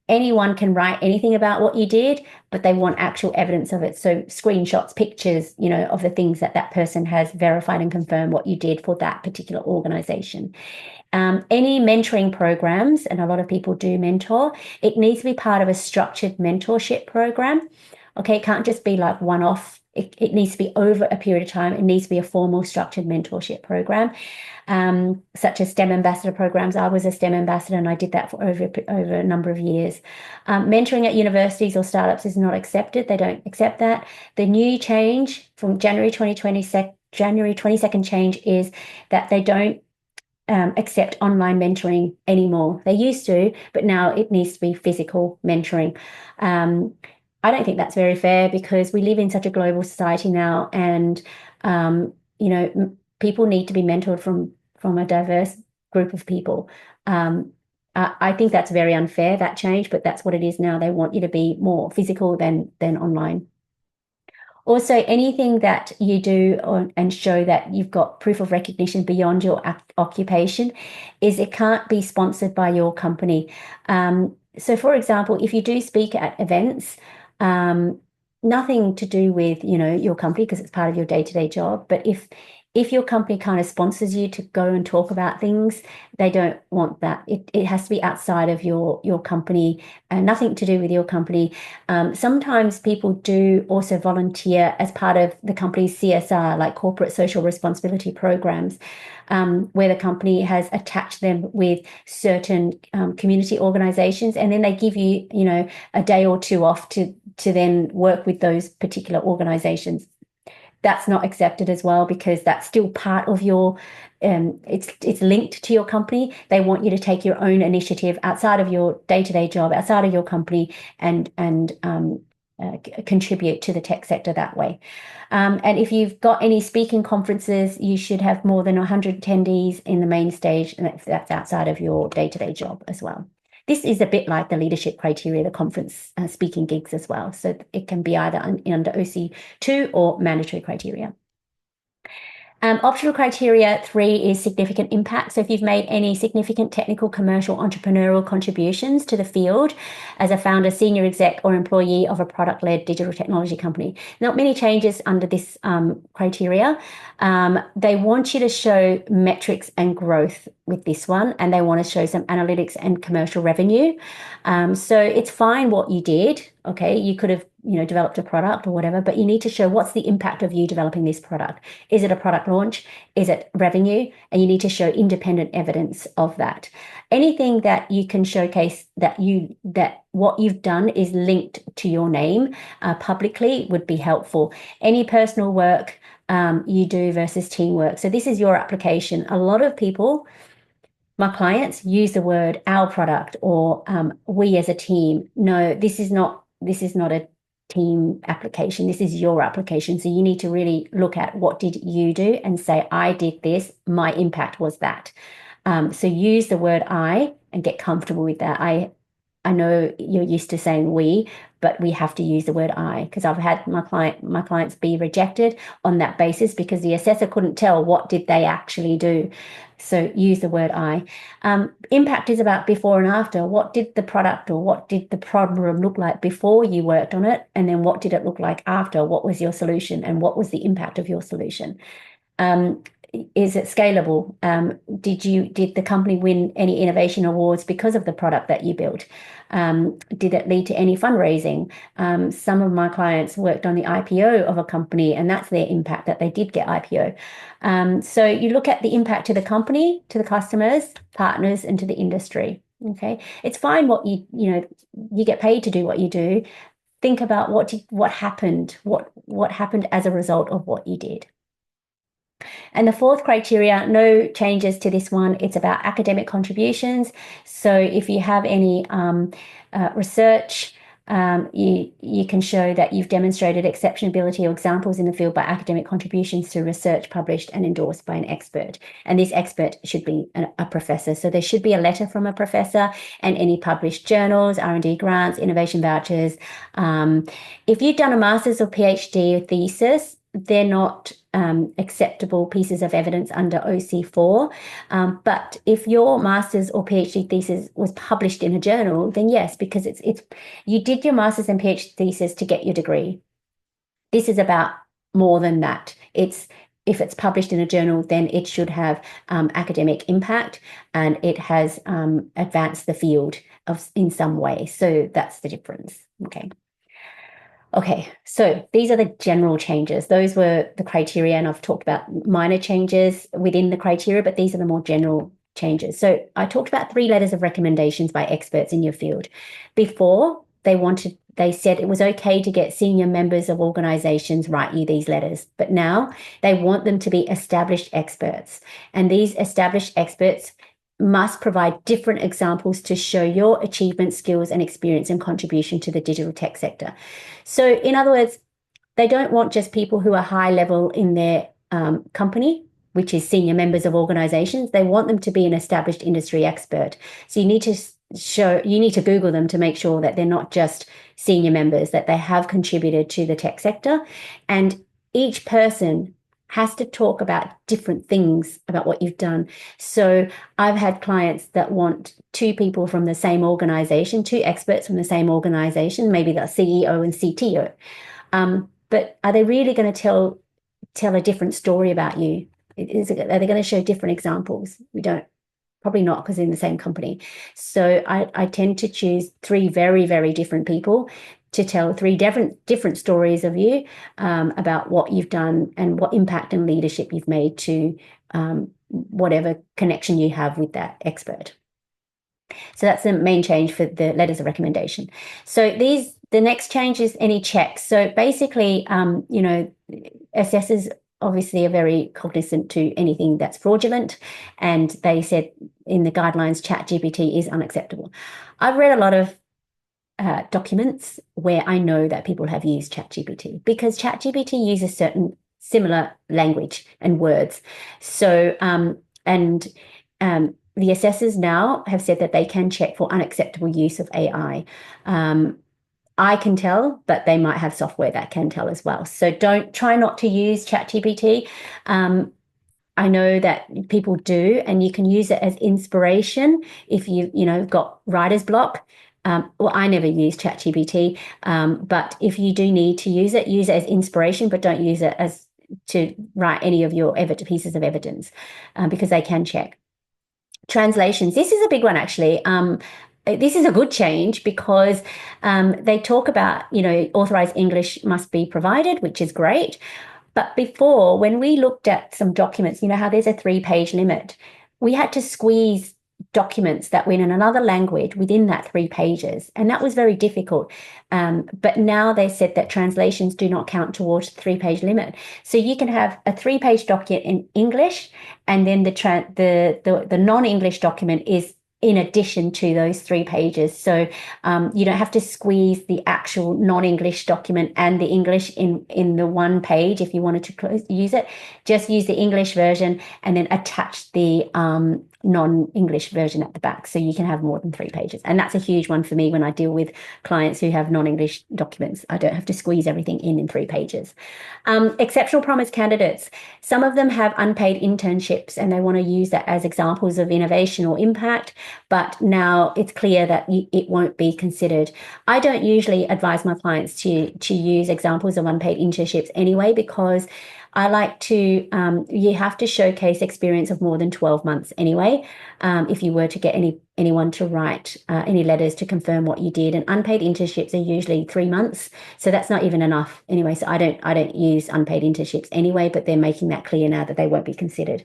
Anyone can write anything about what you did, but they want actual evidence of it. So screenshots, pictures, of the things that person has verified and confirmed what you did for that particular organization. Any mentoring programs, and a lot of people do mentor, it needs to be part of a structured mentorship program. Okay, it can't just be like one-off. It needs to be over a period of time. It needs to be a formal structured mentorship program, such as STEM ambassador programs. I was a STEM ambassador and I did that for over a number of years. Mentoring at universities or startups is not accepted. They don't accept that. The new change from January 22nd change is that they don't accept online mentoring anymore. They used to, but now it needs to be physical mentoring. I don't think that's very fair because we live in such a global society now, and people need to be mentored from a diverse group of people. I think that's very unfair, that change, but that's what it is now. They want you to be more physical than online. Also, anything that you do and show that you've got proof of recognition beyond your occupation is it can't be sponsored by your company. So, for example, if you do speak at events, nothing to do with your company because it's part of your day-to-day job, but if your company kind of sponsors you to go and talk about things, they don't want that. It has to be outside of your company, nothing to do with your company. Sometimes people do also volunteer as part of the company's CSR, like corporate social responsibility programs, where the company has attached them with certain community organizations, and then they give you, a day or two off to then work with those particular organizations. That's not accepted as well because that's still part of your it's linked to your company. They want you to take your own initiative outside of your day-to-day job, outside of your company, and contribute to the tech sector that way. And if you've got any speaking conferences, you should have more than 100 attendees in the main stage, and that's outside of your day-to-day job as well. This is a bit like the leadership criteria, the conference speaking gigs as well. So it can be either under OC2 or mandatory criteria. Optional criteria 3 is significant impact. So if you've made any significant technical, commercial, entrepreneurial contributions to the field as a founder, senior exec, or employee of a product-led digital technology company. Not many changes under this criteria. They want you to show metrics and growth with this one, and they want to show some analytics and commercial revenue. So it's fine what you did. Okay, you could have developed a product or whatever, but you need to show what's the impact of you developing this product. Is it a product launch? Is it revenue? And you need to show independent evidence of that. Anything that you can showcase that what you've done is linked to your name publicly would be helpful. Any personal work you do versus teamwork. So this is your application. A lot of people, my clients, use the word our product or we as a team. No, this is not a team application. This is your application. So you need to really look at what did you do and say, I did this, my impact was that. So use the word I and get comfortable with that. I know you're used to saying we, but we have to use the word I, because I've had my clients be rejected on that basis because the assessor couldn't tell what did they actually do. So use the word I. Impact is about before and after. What did the product or what did the problem look like before you worked on it? And then what did it look like after? What was your solution and what was the impact of your solution? Is it scalable? Did the company win any innovation awards because of the product that you built? Did it lead to any fundraising? Some of my clients worked on the IPO of a company, and that's their impact, that they did get IPO. So you look at the impact to the company, to the customers, partners, and to the industry. Okay, it's fine what you get paid to do what you do. Think about what happened, what happened as a result of what you did. And the fourth criteria, no changes to this one. It's about academic contributions. So if you have any research, you can show that you've demonstrated exceptionability or examples in the field by academic contributions to research published and endorsed by an expert. And this expert should be a professor. So there should be a letter from a professor and any published journals, R&D grants, innovation vouchers. If you've done a master's or PhD or thesis, they're not acceptable pieces of evidence under OC4. But if your master's or PhD thesis was published in a journal, then yes, because it's you did your master's and PhD thesis to get your degree. This is about more than that. If it's published in a journal, then it should have academic impact and it has advanced the field in some way. So that's the difference. Okay, so these are the general changes. Those were the criteria, and I've talked about minor changes within the criteria, but these are the more general changes. So I talked about 3 letters of recommendations by experts in your field. Before, they said it was okay to get senior members of organizations write you these letters, but now they want them to be established experts. And these established experts must provide different examples to show your achievement, skills, and experience and contribution to the digital tech sector. So, in other words, they don't want just people who are high level in their company, which is senior members of organizations. They want them to be an established industry expert. So you need to Google them to make sure that they're not just senior members, that they have contributed to the tech sector. And each person has to talk about different things about what you've done. So I've had clients that want two people from the same organization, two experts from the same organization, maybe the CEO and CTO. But are they really going to tell a different story about you? Are they going to show different examples? We don't, probably not, because they're in the same company. So I tend to choose three very, very different people to tell three different stories of you, about what you've done and what impact and leadership you've made to whatever connection you have with that expert. So that's the main change for the letters of recommendation. So the next change is any checks. So basically, assessors obviously are very cognizant to anything that's fraudulent, and they said in the guidelines, ChatGPT is unacceptable. I've read a lot of documents where I know that people have used ChatGPT, because ChatGPT uses certain similar language and words. So, the assessors now have said that they can check for unacceptable use of AI. I can tell, but they might have software that can tell as well. So try not to use ChatGPT. I know that people do, and you can use it as inspiration if you've got writer's block. Well, I never use ChatGPT, but if you do need to use it as inspiration, but don't use it as to write any of your pieces of evidence, because they can check. Translations. This is a big one, actually. This is a good change because they talk about, authorized English must be provided, which is great. But before, when we looked at some documents, how there's a 3-page limit, we had to squeeze documents that were in another language within that 3 pages. And that was very difficult. But now they said that translations do not count towards the 3-page limit. So you can have a 3-page document in English, and then the non-English document is in addition to those 3 pages. So you don't have to squeeze the actual non-English document and the English in the 1 page if you wanted to use it. Just use the English version and then attach the non-English version at the back, so you can have more than 3 pages. And that's a huge one for me when I deal with clients who have non-English documents. I don't have to squeeze everything in 3 pages. Exceptional promise candidates. Some of them have unpaid internships and they want to use that as examples of innovation or impact, but now it's clear that it won't be considered. I don't usually advise my clients to use examples of unpaid internships anyway, because I like to, you have to showcase experience of more than 12 months anyway, if you were to get anyone to write any letters to confirm what you did. And unpaid internships are usually 3 months, so that's not even enough anyway. So I don't use unpaid internships anyway, but they're making that clear now that they won't be considered.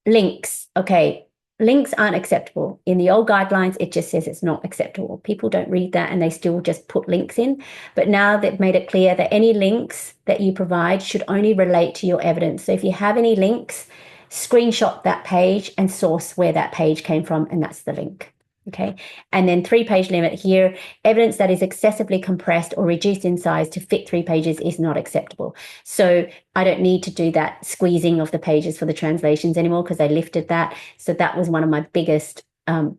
Links. Okay. Links aren't acceptable. In the old guidelines, it just says it's not acceptable. People don't read that and they still just put links in. But now they've made it clear that any links that you provide should only relate to your evidence. So if you have any links, screenshot that page and source where that page came from, and that's the link. Okay. And then 3-page limit here. Evidence that is excessively compressed or reduced in size to fit 3 pages is not acceptable. So I don't need to do that squeezing of the pages for the translations anymore, because they lifted that. So that was one of my biggest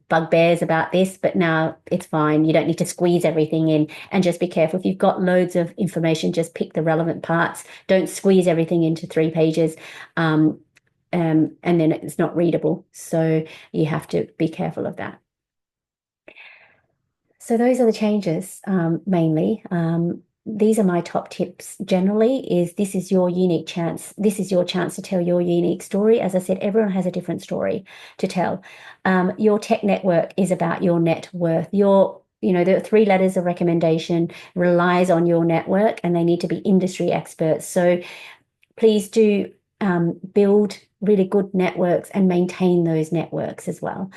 bugbears about this, but now it's fine. You don't need to squeeze everything in, and just be careful. If you've got loads of information, just pick the relevant parts. Don't squeeze everything into 3 pages. And then it's not readable. So you have to be careful of that. So those are the changes, mainly. These are my top tips generally. This is your unique chance. This is your chance to tell your unique story. As I said, everyone has a different story to tell. Your tech network is about your net worth. The 3 letters of recommendation relies on your network, and they need to be industry experts. So please do build really good networks and maintain those networks as well.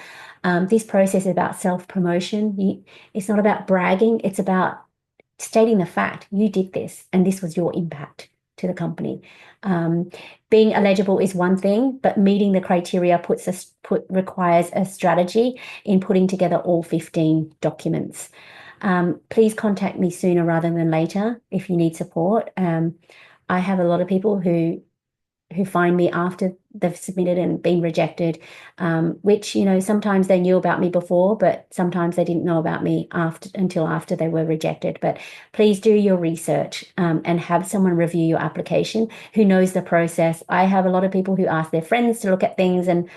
This process is about self-promotion. It's not about bragging. It's about stating the fact you did this and this was your impact to the company. Being eligible is one thing, but meeting the criteria requires a strategy in putting together all 15 documents. Please contact me sooner rather than later if you need support. I have a lot of people who find me after they've submitted and been rejected, which, sometimes they knew about me before, but sometimes they didn't know about me until after they were rejected. But please do your research and have someone review your application who knows the process. I have a lot of people who ask their friends to look at things, and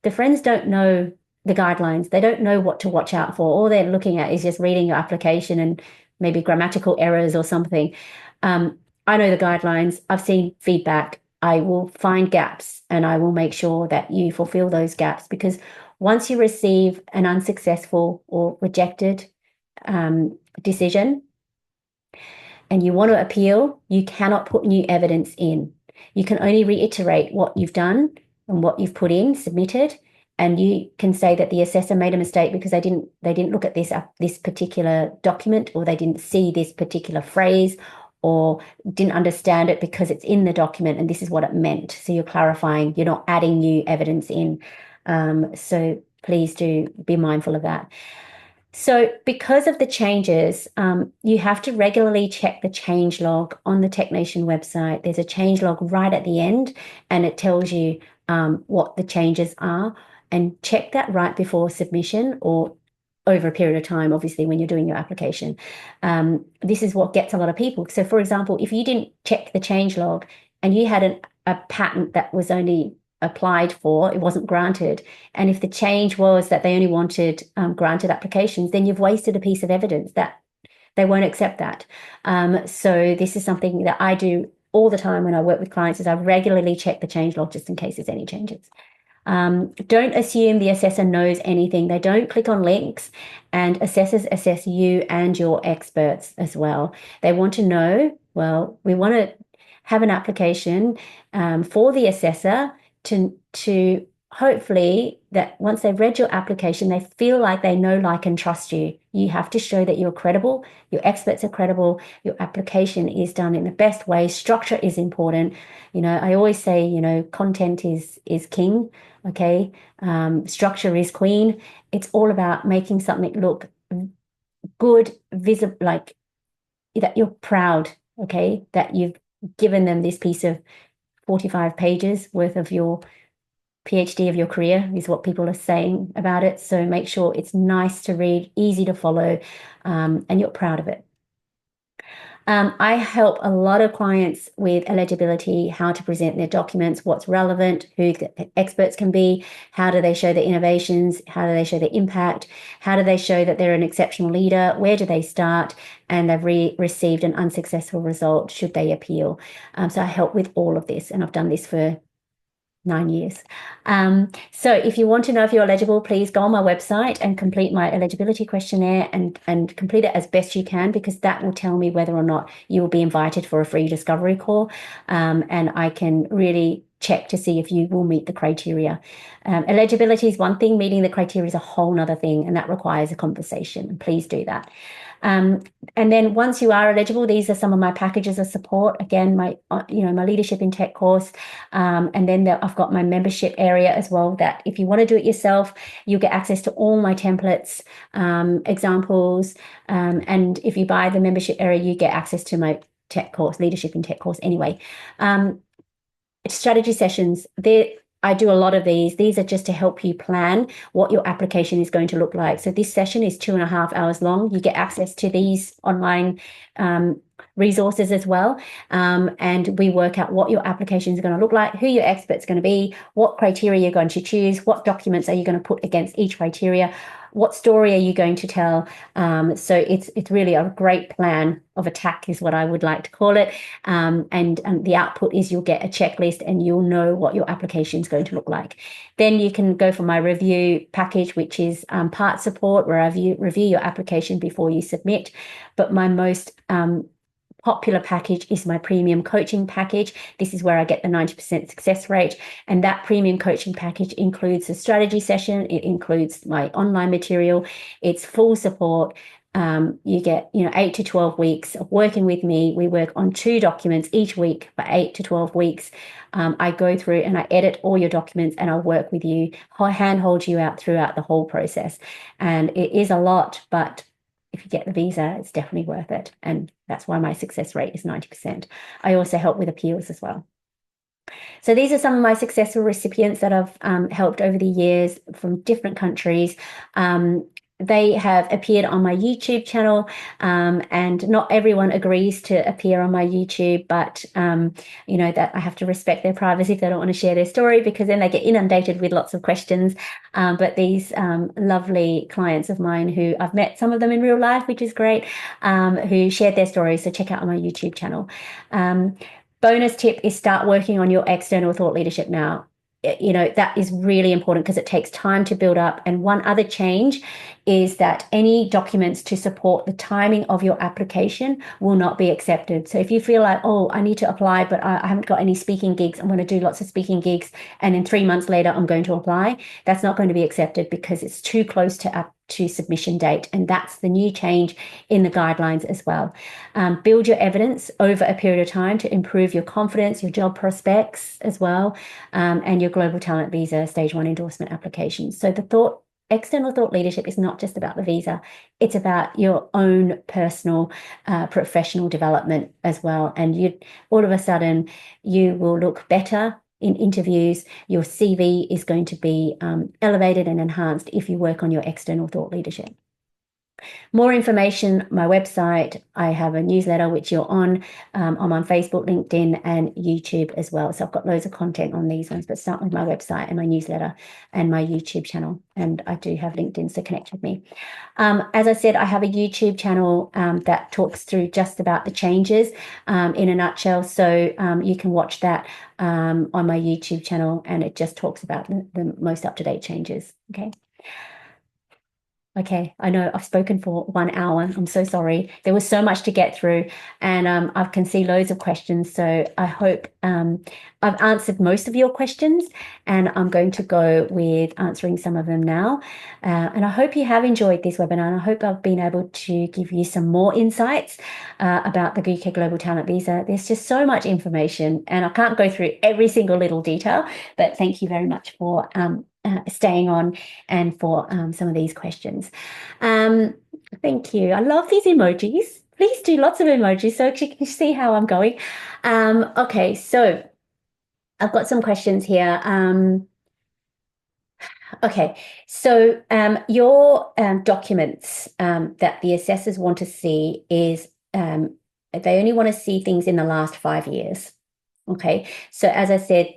the friends don't know the guidelines. They don't know what to watch out for. All they're looking at is just reading your application and maybe grammatical errors or something. I know the guidelines. I've seen feedback. I will find gaps and I will make sure that you fulfill those gaps, because once you receive an unsuccessful or rejected decision and you want to appeal, you cannot put new evidence in. You can only reiterate what you've done and what you've put in, submitted, and you can say that the assessor made a mistake because they didn't look at this particular document, or they didn't see this particular phrase, or didn't understand it because it's in the document and this is what it meant. So you're clarifying, you're not adding new evidence in. So please do be mindful of that. So because of the changes, you have to regularly check the change log on the Technation website. There's a change log right at the end, and it tells you what the changes are, and check that right before submission or over a period of time, obviously, when you're doing your application. This is what gets a lot of people. So, for example, if you didn't check the change log and you had a patent that was only applied for, it wasn't granted, and if the change was that they only wanted granted applications, then you've wasted a piece of evidence that they won't accept that. So this is something that I do all the time when I work with clients, is I regularly check the change log just in case there's any changes. Don't assume the assessor knows anything. They don't click on links, and assessors assess you and your experts as well. They want to know, well, we want to have an application for the assessor to hopefully that once they've read your application, they feel like they know, like, and trust you. You have to show that you're credible, your experts are credible, your application is done in the best way, structure is important. I always say, content is king, okay? Structure is queen. It's all about making something look good, visible, like that you're proud, okay? That you've given them this piece of 45 pages worth of your PhD of your career, is what people are saying about it. So make sure it's nice to read, easy to follow, and you're proud of it. I help a lot of clients with eligibility, how to present their documents, what's relevant, who the experts can be, how do they show their innovations, how do they show their impact, how do they show that they're an exceptional leader, where do they start, and they've received an unsuccessful result, should they appeal. So I help with all of this, and I've done this for 9 years. So if you want to know if you're eligible, please go on my website and complete my eligibility questionnaire and complete it as best you can, because that will tell me whether or not you will be invited for a free discovery call. And I can really check to see if you will meet the criteria. Eligibility is one thing, meeting the criteria is a whole nother thing, and that requires a conversation. Please do that. And then once you are eligible, these are some of my packages of support. Again, my leadership in tech course. And then I've got my membership area as well, that if you want to do it yourself, you'll get access to all my templates, examples. And if you buy the membership area, you get access to my tech course, leadership in tech course anyway. Strategy sessions, I do a lot of these. These are just to help you plan what your application is going to look like. So this session is 2.5 hours long. You get access to these online resources as well. And we work out what your application is going to look like, who your expert's going to be, what criteria you're going to choose, what documents are you going to put against each criteria, what story are you going to tell. So it's really a great plan of attack is what I would like to call it. And the output is you'll get a checklist and you'll know what your application is going to look like. Then you can go for my review package, which is part support, where I review your application before you submit. But my most popular package is my premium coaching package. This is where I get the 90% success rate. And that premium coaching package includes a strategy session. It includes my online material. It's full support. You get, 8 to 12 weeks of working with me. We work on 2 documents each week for 8 to 12 weeks. I go through and I edit all your documents and I'll work with you, handhold you out throughout the whole process. And it is a lot, but if you get the visa, it's definitely worth it. And that's why my success rate is 90%. I also help with appeals as well. So these are some of my successful recipients that I've helped over the years from different countries. They have appeared on my YouTube channel, and not everyone agrees to appear on my YouTube, but that I have to respect their privacy if they don't want to share their story, because then they get inundated with lots of questions. But these lovely clients of mine, who I've met some of them in real life, which is great, who shared their stories, so check out on my YouTube channel. Bonus tip is start working on your external thought leadership now. That is really important because it takes time to build up. And one other change is that any documents to support the timing of your application will not be accepted. So if you feel like, oh, I need to apply, but I haven't got any speaking gigs, I'm going to do lots of speaking gigs, and then 3 months later I'm going to apply, that's not going to be accepted because it's too close to submission date. And that's the new change in the guidelines as well. Build your evidence over a period of time to improve your confidence, your job prospects as well, and your global talent visa stage 1 endorsement applications. So external thought leadership is not just about the visa, it's about your own personal professional development as well. And all of a sudden you will look better in interviews. Your CV is going to be elevated and enhanced if you work on your external thought leadership. More information, my website. I have a newsletter which you're on. I'm on Facebook, LinkedIn, and YouTube as well. So I've got loads of content on these ones, but start with my website and my newsletter and my YouTube channel. And I do have LinkedIn, so connect with me. As I said, I have a YouTube channel that talks through just about the changes in a nutshell. So you can watch that on my YouTube channel, and it just talks about the most up-to-date changes. Okay, I know I've spoken for 1 hour. I'm so sorry. There was so much to get through, and I can see loads of questions. So I hope I've answered most of your questions, and I'm going to go with answering some of them now. And I hope you have enjoyed this webinar, and I hope I've been able to give you some more insights about the UK Global Talent Visa. There's just so much information, and I can't go through every single little detail, but thank you very much for staying on and for some of these questions. Thank you. I love these emojis. Please do lots of emojis so you can see how I'm going. Okay, so I've got some questions here. Okay, so your documents that the assessors want to see is they only want to see things in the last 5 years. Okay, so as I said,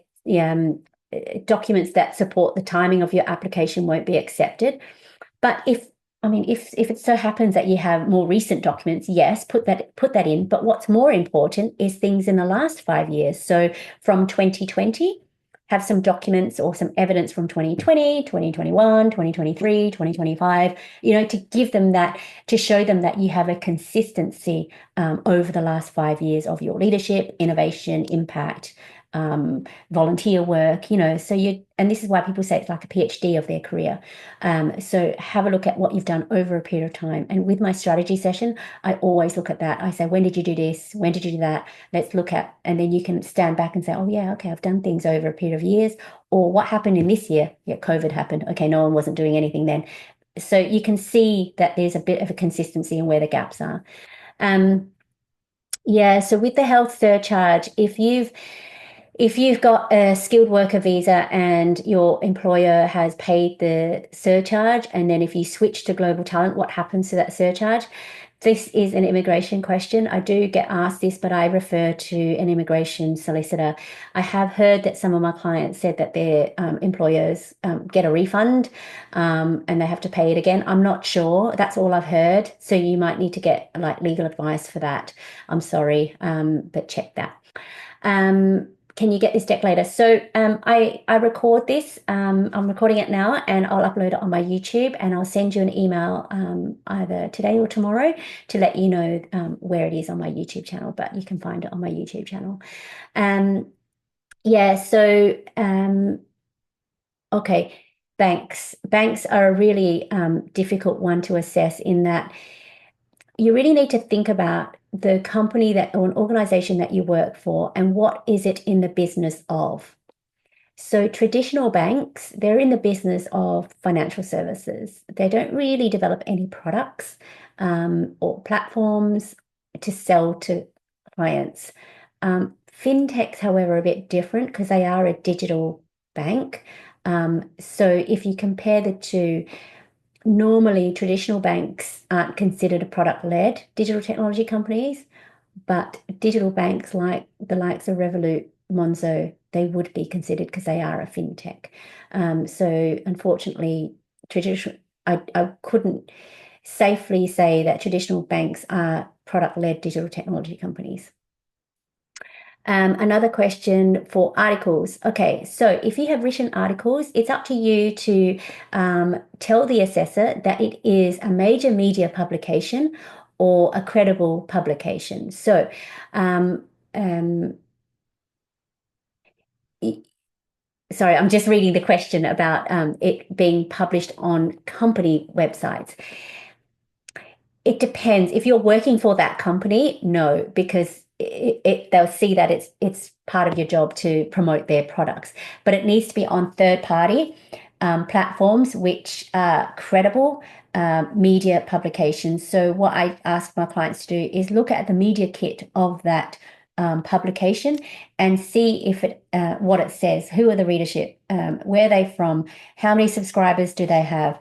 documents that support the timing of your application won't be accepted. But if it so happens that you have more recent documents, yes, put that in. But what's more important is things in the last 5 years. So from 2020, have some documents or some evidence from 2020, 2021, 2023, 2025, to give them that, to show them that you have a consistency over the last 5 years of your leadership, innovation, impact, volunteer work, and this is why people say it's like a PhD of their career. So have a look at what you've done over a period of time. And with my strategy session, I always look at that. I say, when did you do this? When did you do that? Let's look at, and then you can stand back and say, oh yeah, okay, I've done things over a period of years. Or what happened in this year? Yeah, COVID happened. Okay, no one wasn't doing anything then. So you can see that there's a bit of a consistency in where the gaps are. So with the health surcharge, if you've got a skilled worker visa and your employer has paid the surcharge, and then if you switch to global talent, what happens to that surcharge? This is an immigration question. I do get asked this, but I refer to an immigration solicitor. I have heard that some of my clients said that their employers get a refund and they have to pay it again. I'm not sure. That's all I've heard. So you might need to get legal advice for that. I'm sorry, but check that. can you get this deck later? So I record this. I'm recording it now, and I'll upload it on my YouTube, and I'll send you an email either today or tomorrow to let you know where it is on my YouTube channel. But you can find it on my YouTube channel. Yeah. So okay, banks. Banks are a really difficult one to assess in that you really need to think about the company that or an organization that you work for and what is it in the business of. So traditional banks, they're in the business of financial services. They don't really develop any products or platforms to sell to clients. Fintechs, however, are a bit different because they are a digital bank. So if you compare the two, normally traditional banks aren't considered a product-led digital technology companies, but digital banks like the likes of Revolut, Monzo, they would be considered because they are a fintech. So unfortunately, traditional, I couldn't safely say that traditional banks are product-led digital technology companies. Another question for articles. Okay, so if you have written articles, it's up to you to tell the assessor that it is a major media publication or a credible publication. So, sorry, I'm just reading the question about it being published on company websites. It depends. If you're working for that company, no, because they'll see that it's part of your job to promote their products. But it needs to be on third-party platforms which are credible media publications. So what I ask my clients to do is look at the media kit of that publication and see if it what it says. Who are the readership? Where are they from? How many subscribers do they have?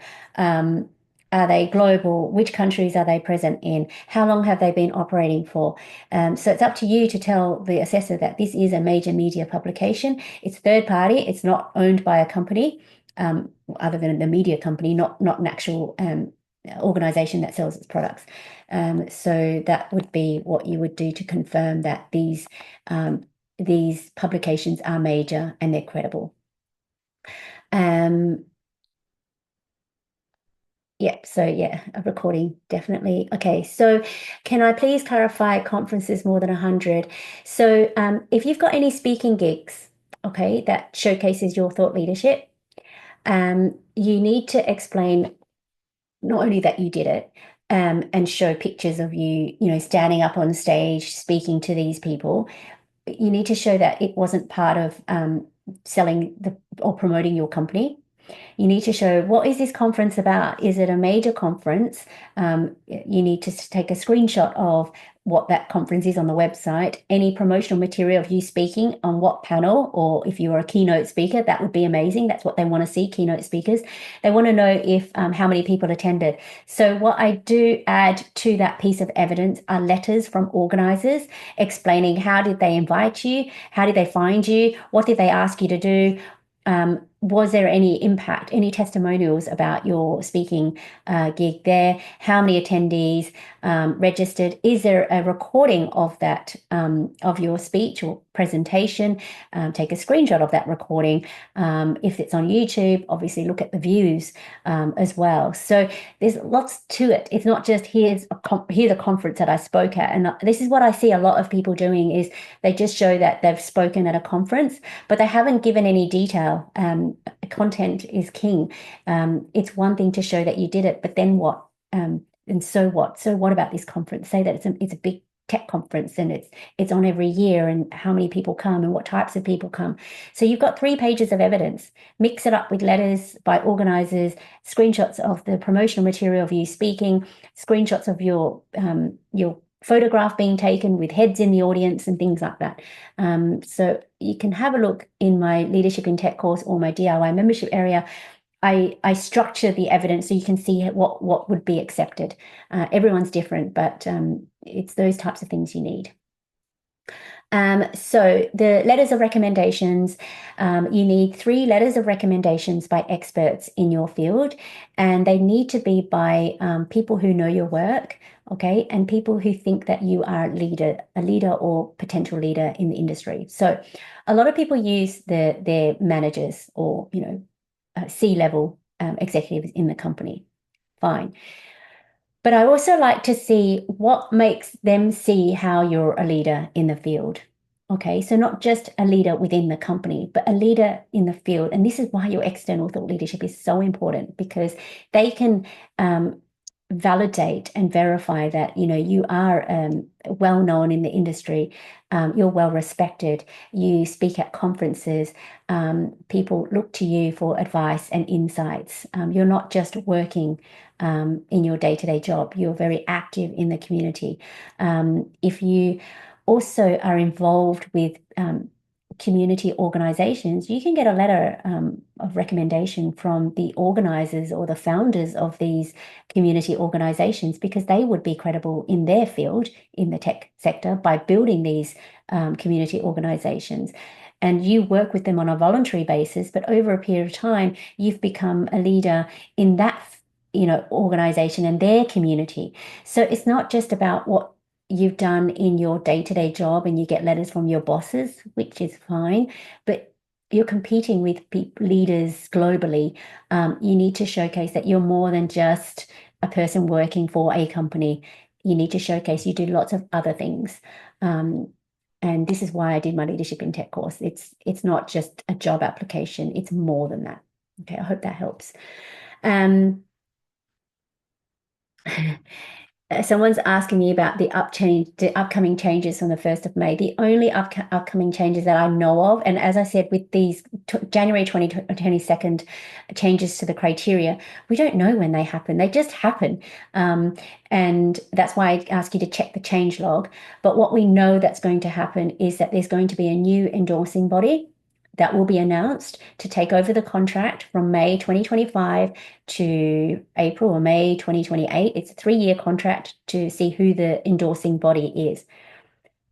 Are they global? Which countries are they present in? How long have they been operating for? So it's up to you to tell the assessor that this is a major media publication. It's third party. It's not owned by a company other than the media company, not an actual organization that sells its products. So that would be what you would do to confirm that these publications are major and they're credible. Yep, so yeah, a recording, definitely. Okay, so can I please clarify conferences more than 100? So if you've got any speaking gigs, okay, that showcases your thought leadership, you need to explain not only that you did it, and show pictures of you, standing up on stage speaking to these people. You need to show that it wasn't part of selling or promoting your company. You need to show what is this conference about? Is it a major conference? You need to take a screenshot of what that conference is on the website, any promotional material of you speaking on what panel, or if you are a keynote speaker, that would be amazing. That's what they want to see, keynote speakers. They want to know if how many people attended. So what I do add to that piece of evidence are letters from organizers explaining how did they invite you, how did they find you, what did they ask you to do, was there any impact, any testimonials about your speaking gig there? How many attendees registered? Is there a recording of that, of your speech or presentation? Take a screenshot of that recording. If it's on YouTube, obviously look at the views as well. So there's lots to it. It's not just here's a conference that I spoke at. And this is what I see a lot of people doing is they just show that they've spoken at a conference, but they haven't given any detail. Content is king. It's one thing to show that you did it, but then what? And so what? So what about this conference? Say that it's a big tech conference and it's on every year, and how many people come and what types of people come. So you've got 3 pages of evidence. Mix it up with letters by organizers, screenshots of the promotional material of you speaking, screenshots of your photograph being taken with heads in the audience and things like that. So you can have a look in my Leadership in Tech course or my DIY membership area. I structure the evidence so you can see what would be accepted. Everyone's different, but it's those types of things you need. So the letters of recommendations, you need 3 letters of recommendations by experts in your field, and they need to be by people who know your work, okay, and people who think that you are a leader or potential leader in the industry. So a lot of people use their managers or, C-level executives in the company. Fine. But I also like to see what makes them see how you're a leader in the field. Okay, so not just a leader within the company, but a leader in the field. And this is why your external thought leadership is so important, because they can validate and verify that you are well known in the industry, you're well respected, you speak at conferences, people look to you for advice and insights. You're not just working in your day-to-day job, you're very active in the community. If you also are involved with community organizations, you can get a letter of recommendation from the organizers or the founders of these community organizations, because they would be credible in their field in the tech sector by building these community organizations. And you work with them on a voluntary basis, but over a period of time, you've become a leader in that organization and their community. So it's not just about what you've done in your day-to-day job and you get letters from your bosses, which is fine, but you're competing with leaders globally. You need to showcase that you're more than just a person working for a company. You need to showcase you do lots of other things. And this is why I did my leadership in tech course. It's not just a job application, it's more than that. Okay, I hope that helps. Someone's asking me about the upcoming changes from the 1st of May. The only upcoming changes that I know of, and as I said, with these January 22nd changes to the criteria, we don't know when they happen. They just happen. And that's why I ask you to check the change log. But what we know that's going to happen is that there's going to be a new endorsing body that will be announced to take over the contract from May 2025 to April or May 2028. It's a 3-year contract to see who the endorsing body is.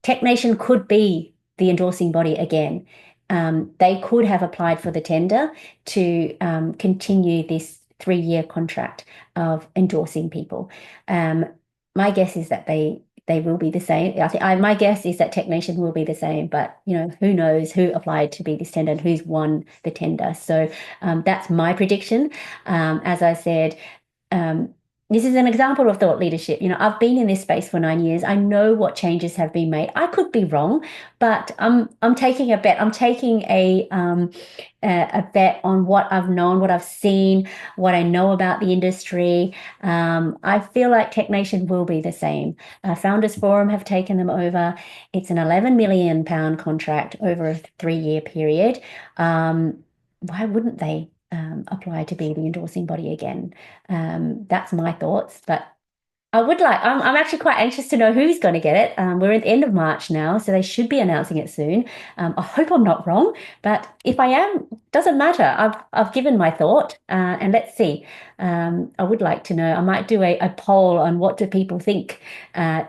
TechNation could be the endorsing body again. They could have applied for the tender to continue this 3-year contract of endorsing people. My guess is that they will be the same. I think my guess is that TechNation will be the same, but who knows who applied to be this tender and who's won the tender. So that's my prediction. As I said, this is an example of thought leadership. I've been in this space for 9 years. I know what changes have been made. I could be wrong, but I'm taking a bet. I'm taking a bet on what I've known, what I've seen, what I know about the industry. I feel like TechNation will be the same. Founders Forum have taken them over. It's an £11 million contract over a 3-year period. Why wouldn't they apply to be the endorsing body again? That's my thoughts, but I'm actually quite anxious to know who's going to get it. We're at the end of March now, so they should be announcing it soon. I hope I'm not wrong, but if I am, doesn't matter. I've given my thought, and let's see. I would like to know. I might do a poll on what do people think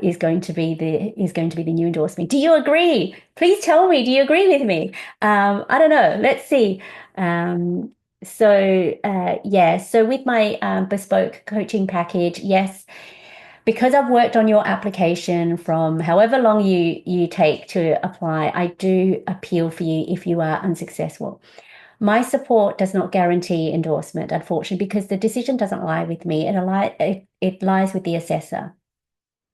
is going to be the new endorsement. Do you agree? Please tell me. Do you agree with me? I don't know. Let's see. So with my bespoke coaching package, yes, because I've worked on your application from however long you take to apply, I do appeal for you if you are unsuccessful. My support does not guarantee endorsement, unfortunately, because the decision doesn't lie with me. It lies with the assessor.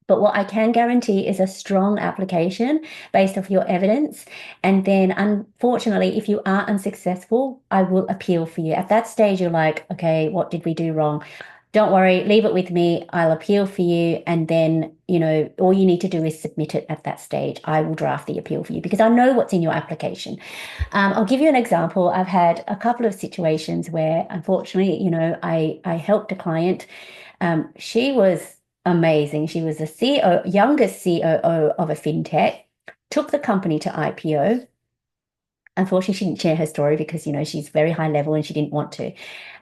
But what I can guarantee is a strong application based off your evidence. And then, unfortunately, if you are unsuccessful, I will appeal for you. At that stage, you're like, okay, what did we do wrong? Don't worry, leave it with me. I'll appeal for you. And then, all you need to do is submit it at that stage. I will draft the appeal for you because I know what's in your application. I'll give you an example. I've had a couple of situations where, unfortunately, I helped a client. She was amazing. She was the youngest COO of a fintech, took the company to IPO. Unfortunately, she didn't share her story because, she's very high level and she didn't want to.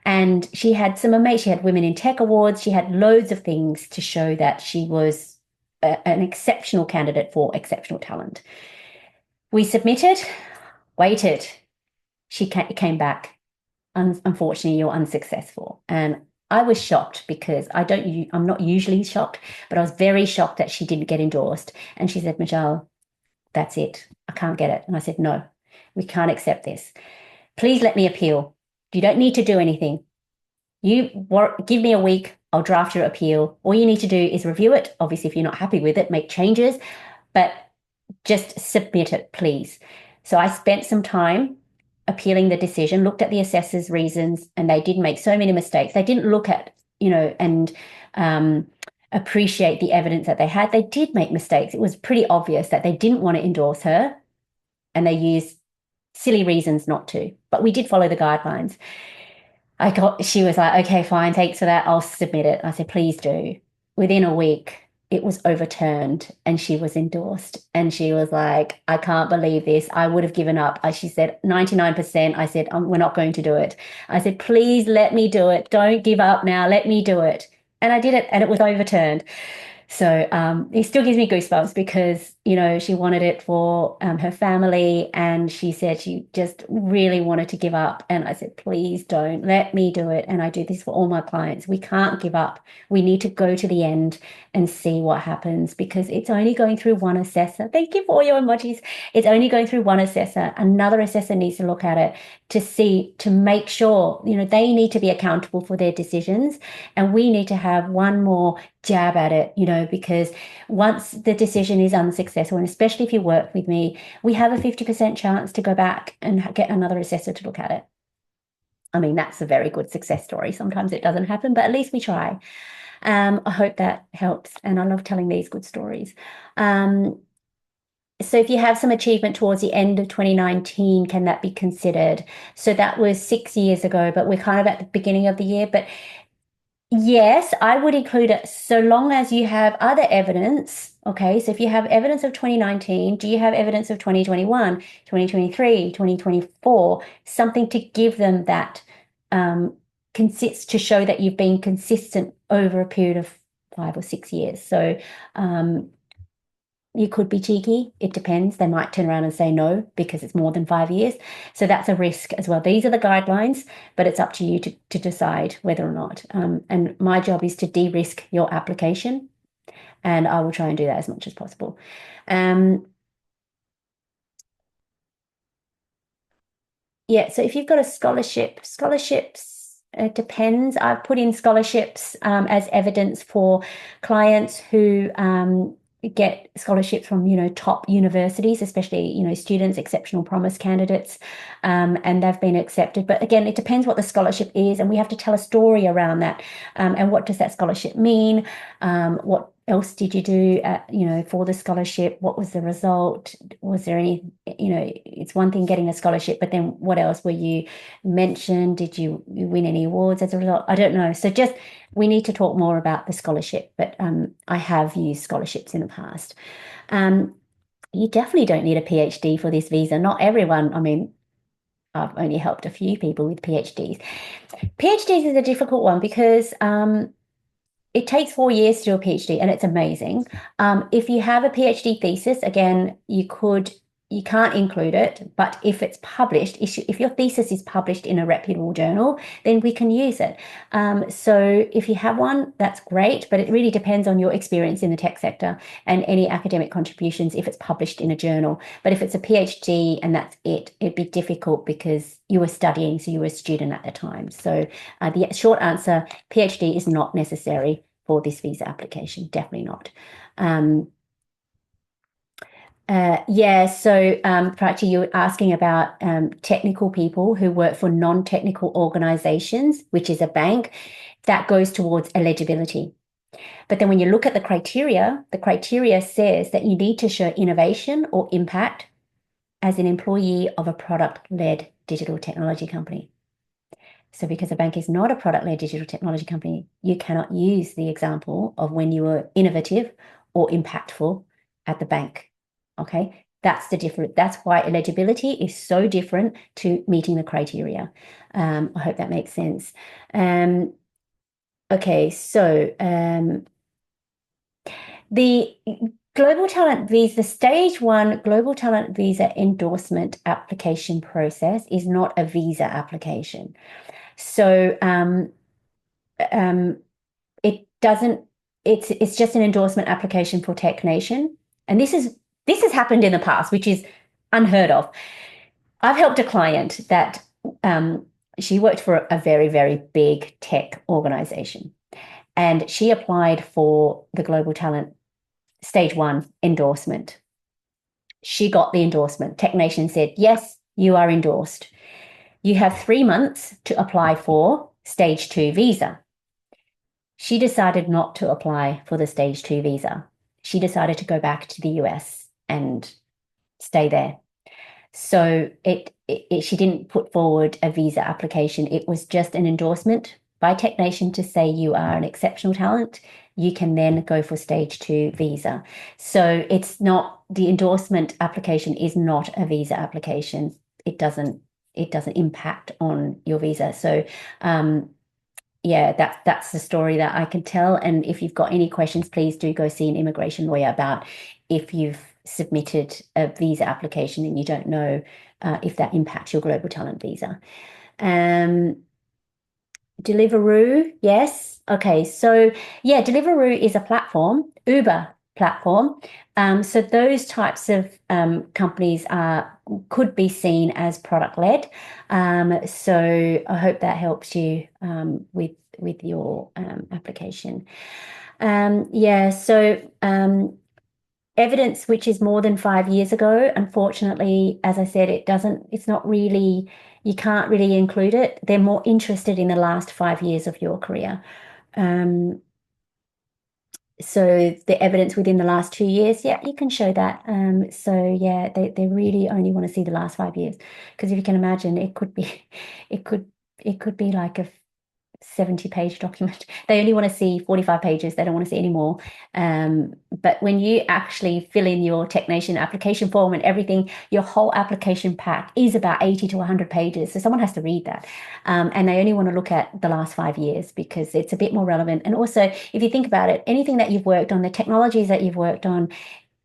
And she had she had Women in Tech Awards. She had loads of things to show that she was an exceptional candidate for exceptional talent. We submitted, waited. She came back. Unfortunately, you're unsuccessful. And I was shocked because I'm not usually shocked, but I was very shocked that she didn't get endorsed. And she said, Michelle, that's it. I can't get it. And I said, no, we can't accept this. Please let me appeal. You don't need to do anything. Give me a week. I'll draft your appeal. All you need to do is review it. Obviously, if you're not happy with it, make changes, but just submit it, please. So I spent some time appealing the decision, looked at the assessor's reasons, and they did make so many mistakes. They didn't look at, and appreciate the evidence that they had. They did make mistakes. It was pretty obvious that they didn't want to endorse her and they used silly reasons not to. But we did follow the guidelines. She was like, okay, fine, thanks for that. I'll submit it. I said, please do. Within a week, it was overturned and she was endorsed. And she was like, I can't believe this. I would have given up. She said, 99%. I said, we're not going to do it. I said, please let me do it. Don't give up now. Let me do it. And I did it and it was overturned. So it still gives me goosebumps because, she wanted it for her family and she said she just really wanted to give up. And I said, please don't let me do it. And I do this for all my clients. We can't give up. We need to go to the end and see what happens because it's only going through one assessor. Thank you for all your emojis. It's only going through one assessor. Another assessor needs to look at it to make sure, they need to be accountable for their decisions. And we need to have one more jab at it, because once the decision is unsuccessful, and especially if you work with me, we have a 50% chance to go back and get another assessor to look at it. I mean, that's a very good success story. Sometimes it doesn't happen, but at least we try. I hope that helps. And I love telling these good stories. So if you have some achievement towards the end of 2019, can that be considered? So that was 6 years ago, but we're kind of at the beginning of the year. But yes, I would include it so long as you have other evidence. Okay, so if you have evidence of 2019, do you have evidence of 2021, 2023, 2024, something to give them that consists to show that you've been consistent over a period of 5 or 6 years. So you could be cheeky. It depends. They might turn around and say no because it's more than 5 years. So that's a risk as well. These are the guidelines, but it's up to you to decide whether or not. And my job is to de-risk your application, and I will try and do that as much as possible. Yeah, so if you've got a scholarships, it depends. I've put in scholarships as evidence for clients who get scholarships from, top universities, especially, students, exceptional promise candidates, and they've been accepted. But again, it depends what the scholarship is, and we have to tell a story around that. And what does that scholarship mean? What else did you do for the scholarship? What was the result? Was there any, it's one thing getting a scholarship, but then what else were you mentioned? Did you win any awards as a result? I don't know. So we need to talk more about the scholarship, but I have used scholarships in the past. You definitely don't need a PhD for this visa. Not everyone, I mean, I've only helped a few people with PhDs. PhDs is a difficult one because it takes 4 years to do a PhD and it's amazing. If you have a PhD thesis, again, you can't include it, but if it's published, if your thesis is published in a reputable journal, then we can use it. So if you have one, that's great, but it really depends on your experience in the tech sector and any academic contributions if it's published in a journal. But if it's a PhD and that's it'd be difficult because you were studying, so you were a student at the time. So the short answer, PhD is not necessary for this visa application, definitely not. So Prati, you were asking about technical people who work for non-technical organizations, which is a bank, that goes towards eligibility. But then when you look at the criteria says that you need to show innovation or impact as an employee of a product-led digital technology company. So because a bank is not a product-led digital technology company, you cannot use the example of when you were innovative or impactful at the bank. Okay, that's the different. That's why eligibility is so different to meeting the criteria. I hope that makes sense. Okay, so the Global Talent Visa, the stage one Global Talent Visa endorsement application process is not a visa application. So it doesn't, it's just an endorsement application for Tech Nation. And this has happened in the past, which is unheard of. I've helped a client that she worked for a very, very big tech organization. And she applied for the Global Talent Stage 1 endorsement. She got the endorsement. Tech Nation said, yes, you are endorsed. You have 3 months to apply for Stage 2 visa. She decided not to apply for the Stage 2 visa. She decided to go back to the US and stay there. So she didn't put forward a visa application. It was just an endorsement by Tech Nation to say you are an exceptional talent. You can then go for Stage 2 visa. So it's not, the endorsement application is not a visa application. It doesn't impact on your visa. So yeah, that's the story that I can tell. And if you've got any questions, please do go see an immigration lawyer about if you've submitted a visa application and you don't know if that impacts your global talent visa. Deliveroo, yes. Okay, so yeah, Deliveroo is a platform, Uber platform. So those types of companies could be seen as product led. So I hope that helps you with your application. Yeah, so evidence which is more than 5 years ago, unfortunately, as I said, it's not really, you can't really include it. They're more interested in the last 5 years of your career. So the evidence within the last 2 years, yeah, you can show that. So yeah, they really only want to see the last 5 years, because if you can imagine, it could be like a 70-page document. They only want to see 45 pages. They don't want to see any more. But when you actually fill in your Tech Nation application form and everything, your whole application pack is about 80 to 100 pages. So someone has to read that. And they only want to look at the last 5 years because it's a bit more relevant. And also, if you think about it, anything that you've worked on, the technologies that you've worked on,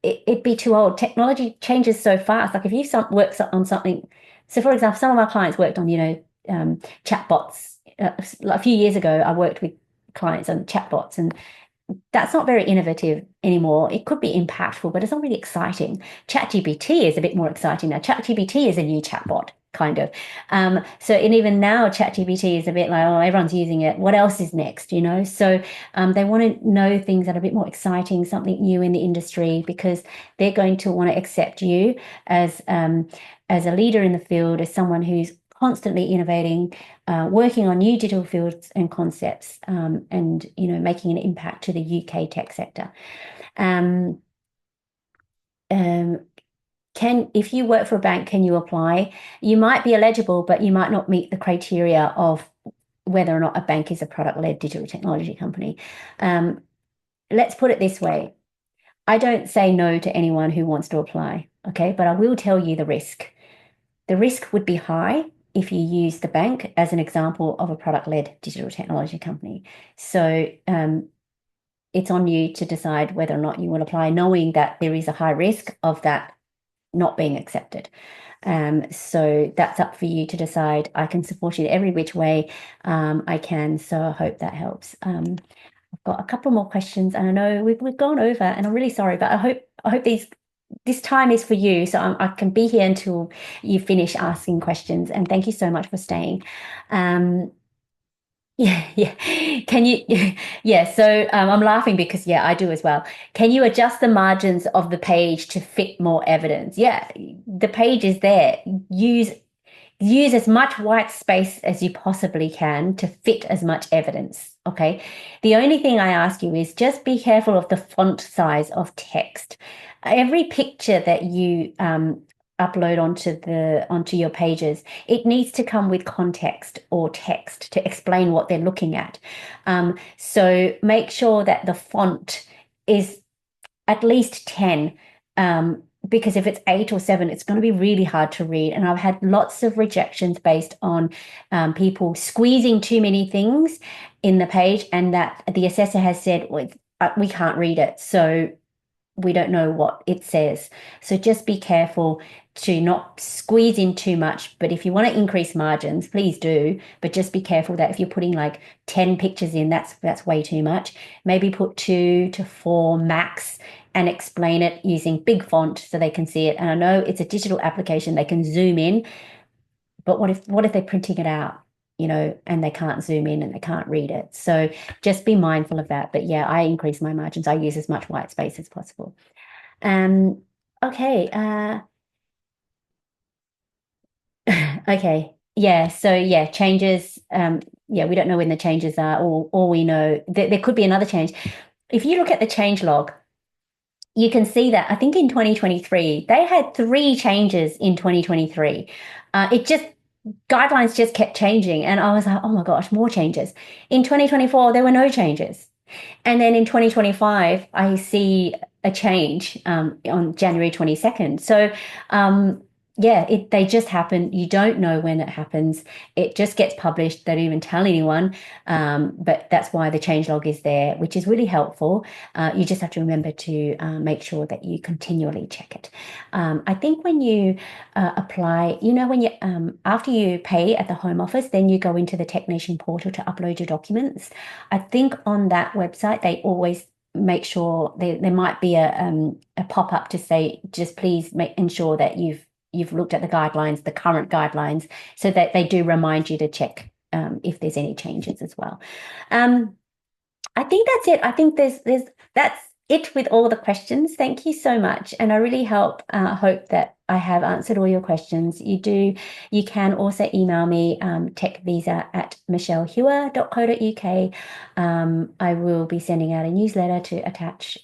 it'd be too old. Technology changes so fast. Like if you work on something, so for example, some of our clients worked on, chatbots. A few years ago, I worked with clients on chatbots, and that's not very innovative anymore. It could be impactful, but it's not really exciting. ChatGPT is a bit more exciting now. ChatGPT is a new chatbot, kind of. And even now, ChatGPT is a bit like, oh, everyone's using it. What else is next, So they want to know things that are a bit more exciting, something new in the industry, because they're going to want to accept you as a leader in the field, as someone who's constantly innovating, working on new digital fields and concepts, and making an impact to the UK tech sector. If you work for a bank, can you apply? You might be eligible, but you might not meet the criteria of whether or not a bank is a product-led digital technology company. Let's put it this way. I don't say no to anyone who wants to apply, okay? But I will tell you the risk. The risk would be high if you use the bank as an example of a product-led digital technology company. So it's on you to decide whether or not you will apply, knowing that there is a high risk of that not being accepted. So that's up for you to decide. I can support you every which way I can. So I hope that helps. I've got a couple more questions, and I know we've gone over, and I'm really sorry, but I hope this time is for you, so I can be here until you finish asking questions. And thank you so much for staying. Yeah. Can you? Yeah. So I'm laughing because I do as well. Can you adjust the margins of the page to fit more evidence? Yeah, the page is there. Use as much white space as you possibly can to fit as much evidence. Okay. The only thing I ask you is just be careful of the font size of text. Every picture that you upload onto your pages, it needs to come with context or text to explain what they're looking at. So make sure that the font is at least 10. Because if it's 8 or 7, it's going to be really hard to read. And I've had lots of rejections based on people squeezing too many things in the page, and that the assessor has said, well, we can't read it. So we don't know what it says. So just be careful to not squeeze in too much. But if you want to increase margins, please do. But just be careful that if you're putting like 10 pictures in, that's way too much. Maybe put 2 to 4 max and explain it using big font so they can see it. And I know it's a digital application, they can zoom in, but what if they're printing it out, and they can't zoom in and they can't read it? So just be mindful of that. But yeah, I increase my margins. I use as much white space as possible. Um, okay. Okay. Yeah. So yeah, changes. Yeah, we don't know when the changes are, or we know there could be another change. If you look at the change log, you can see that I think in 2023, they had 3 changes in 2023. It just guidelines just kept changing. And I was like, oh my gosh, more changes. In 2024, there were no changes. And then in 2025, I see a change on January 22nd. So, yeah, they just happen. You don't know when it happens. It just gets published. They don't even tell anyone. But that's why the changelog is there, which is really helpful. You just have to remember to make sure that you continually check it. I think when you apply, when you after you pay at the Home Office, then you go into the technician portal to upload your documents. I think on that website, they always make sure there might be a pop-up to say, just please ensure that you've looked at the guidelines, the current guidelines, so that they do remind you to check if there's any changes as well. I think that's it. I think that's it with all the questions. Thank you so much. And I really hope that I have answered all your questions. You can also email me, techvisa@michellehewer.co.uk. I will be sending out a newsletter to attach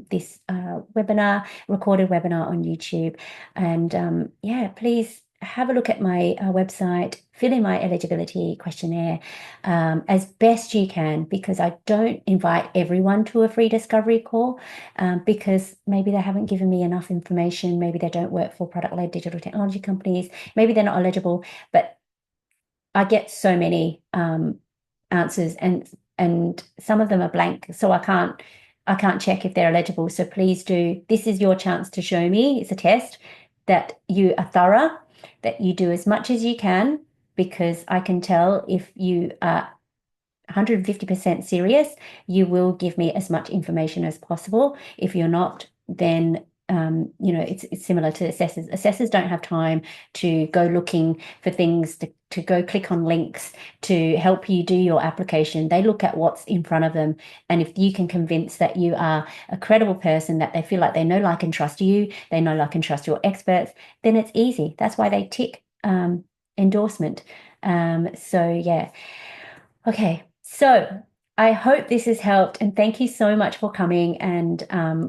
this recorded webinar on YouTube. And yeah, please have a look at my website, fill in my eligibility questionnaire as best you can, because I don't invite everyone to a free discovery call because maybe they haven't given me enough information. Maybe they don't work for product-led digital technology companies. Maybe they're not eligible, but I get so many answers, and some of them are blank, so I can't check if they're eligible. So please do. This is your chance to show me, it's a test, that you are thorough, that you do as much as you can, because I can tell if you are 150% serious, you will give me as much information as possible. If you're not, then it's similar to assessors. Assessors don't have time to go looking for things, to go click on links to help you do your application. They look at what's in front of them. And if you can convince that you are a credible person, that they feel like they know, like, and trust you, they know, like, and trust your experts, then it's easy. That's why they tick endorsement. So yeah. Okay, so I hope this has helped, and thank you so much for coming and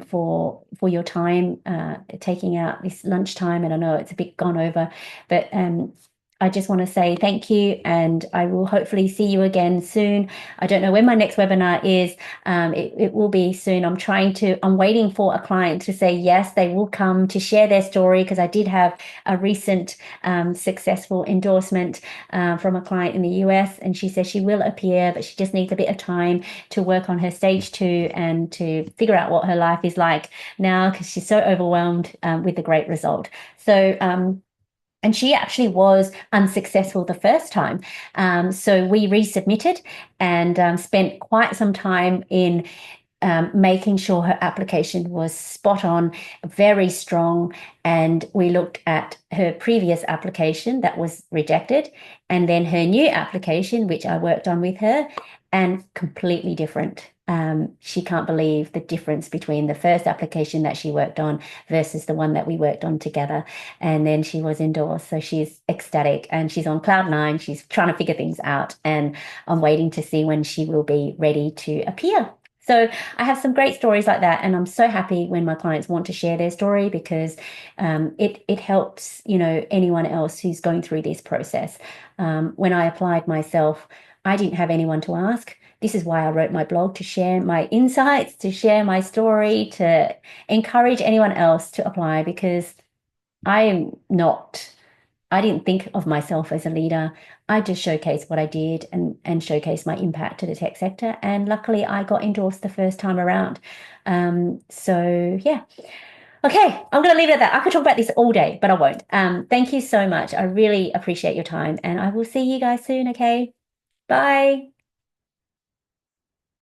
for your time, taking out this lunchtime. And I know it's a bit gone over, but I just want to say thank you, and I will hopefully see you again soon. I don't know when my next webinar is. It will be soon. I'm waiting for a client to say yes, they will come to share their story, because I did have a recent successful endorsement from a client in the US, and she says she will appear, but she just needs a bit of time to work on her stage 2 and to figure out what her life is like now, because she's so overwhelmed with the great result. So and she actually was unsuccessful the first time. So we resubmitted and spent quite some time in making sure her application was spot on, very strong. And we looked at her previous application that was rejected, and then her new application, which I worked on with her, and completely different. She can't believe the difference between the first application that she worked on versus the one that we worked on together. And then she was endorsed. So she's ecstatic and she's on cloud 9. She's trying to figure things out. And I'm waiting to see when she will be ready to appear. So I have some great stories like that, and I'm so happy when my clients want to share their story, because it helps anyone else who's going through this process. When I applied myself, I didn't have anyone to ask. This is why I wrote my blog, to share my insights, to share my story, to encourage anyone else to apply, because I am not I didn't think of myself as a leader. I just showcased what I did and showcased my impact to the tech sector. And luckily, I got endorsed the first time around. So yeah. Okay, I'm going to leave it at that. I could talk about this all day, but I won't. Thank you so much. I really appreciate your time, and I will see you guys soon. Okay, bye.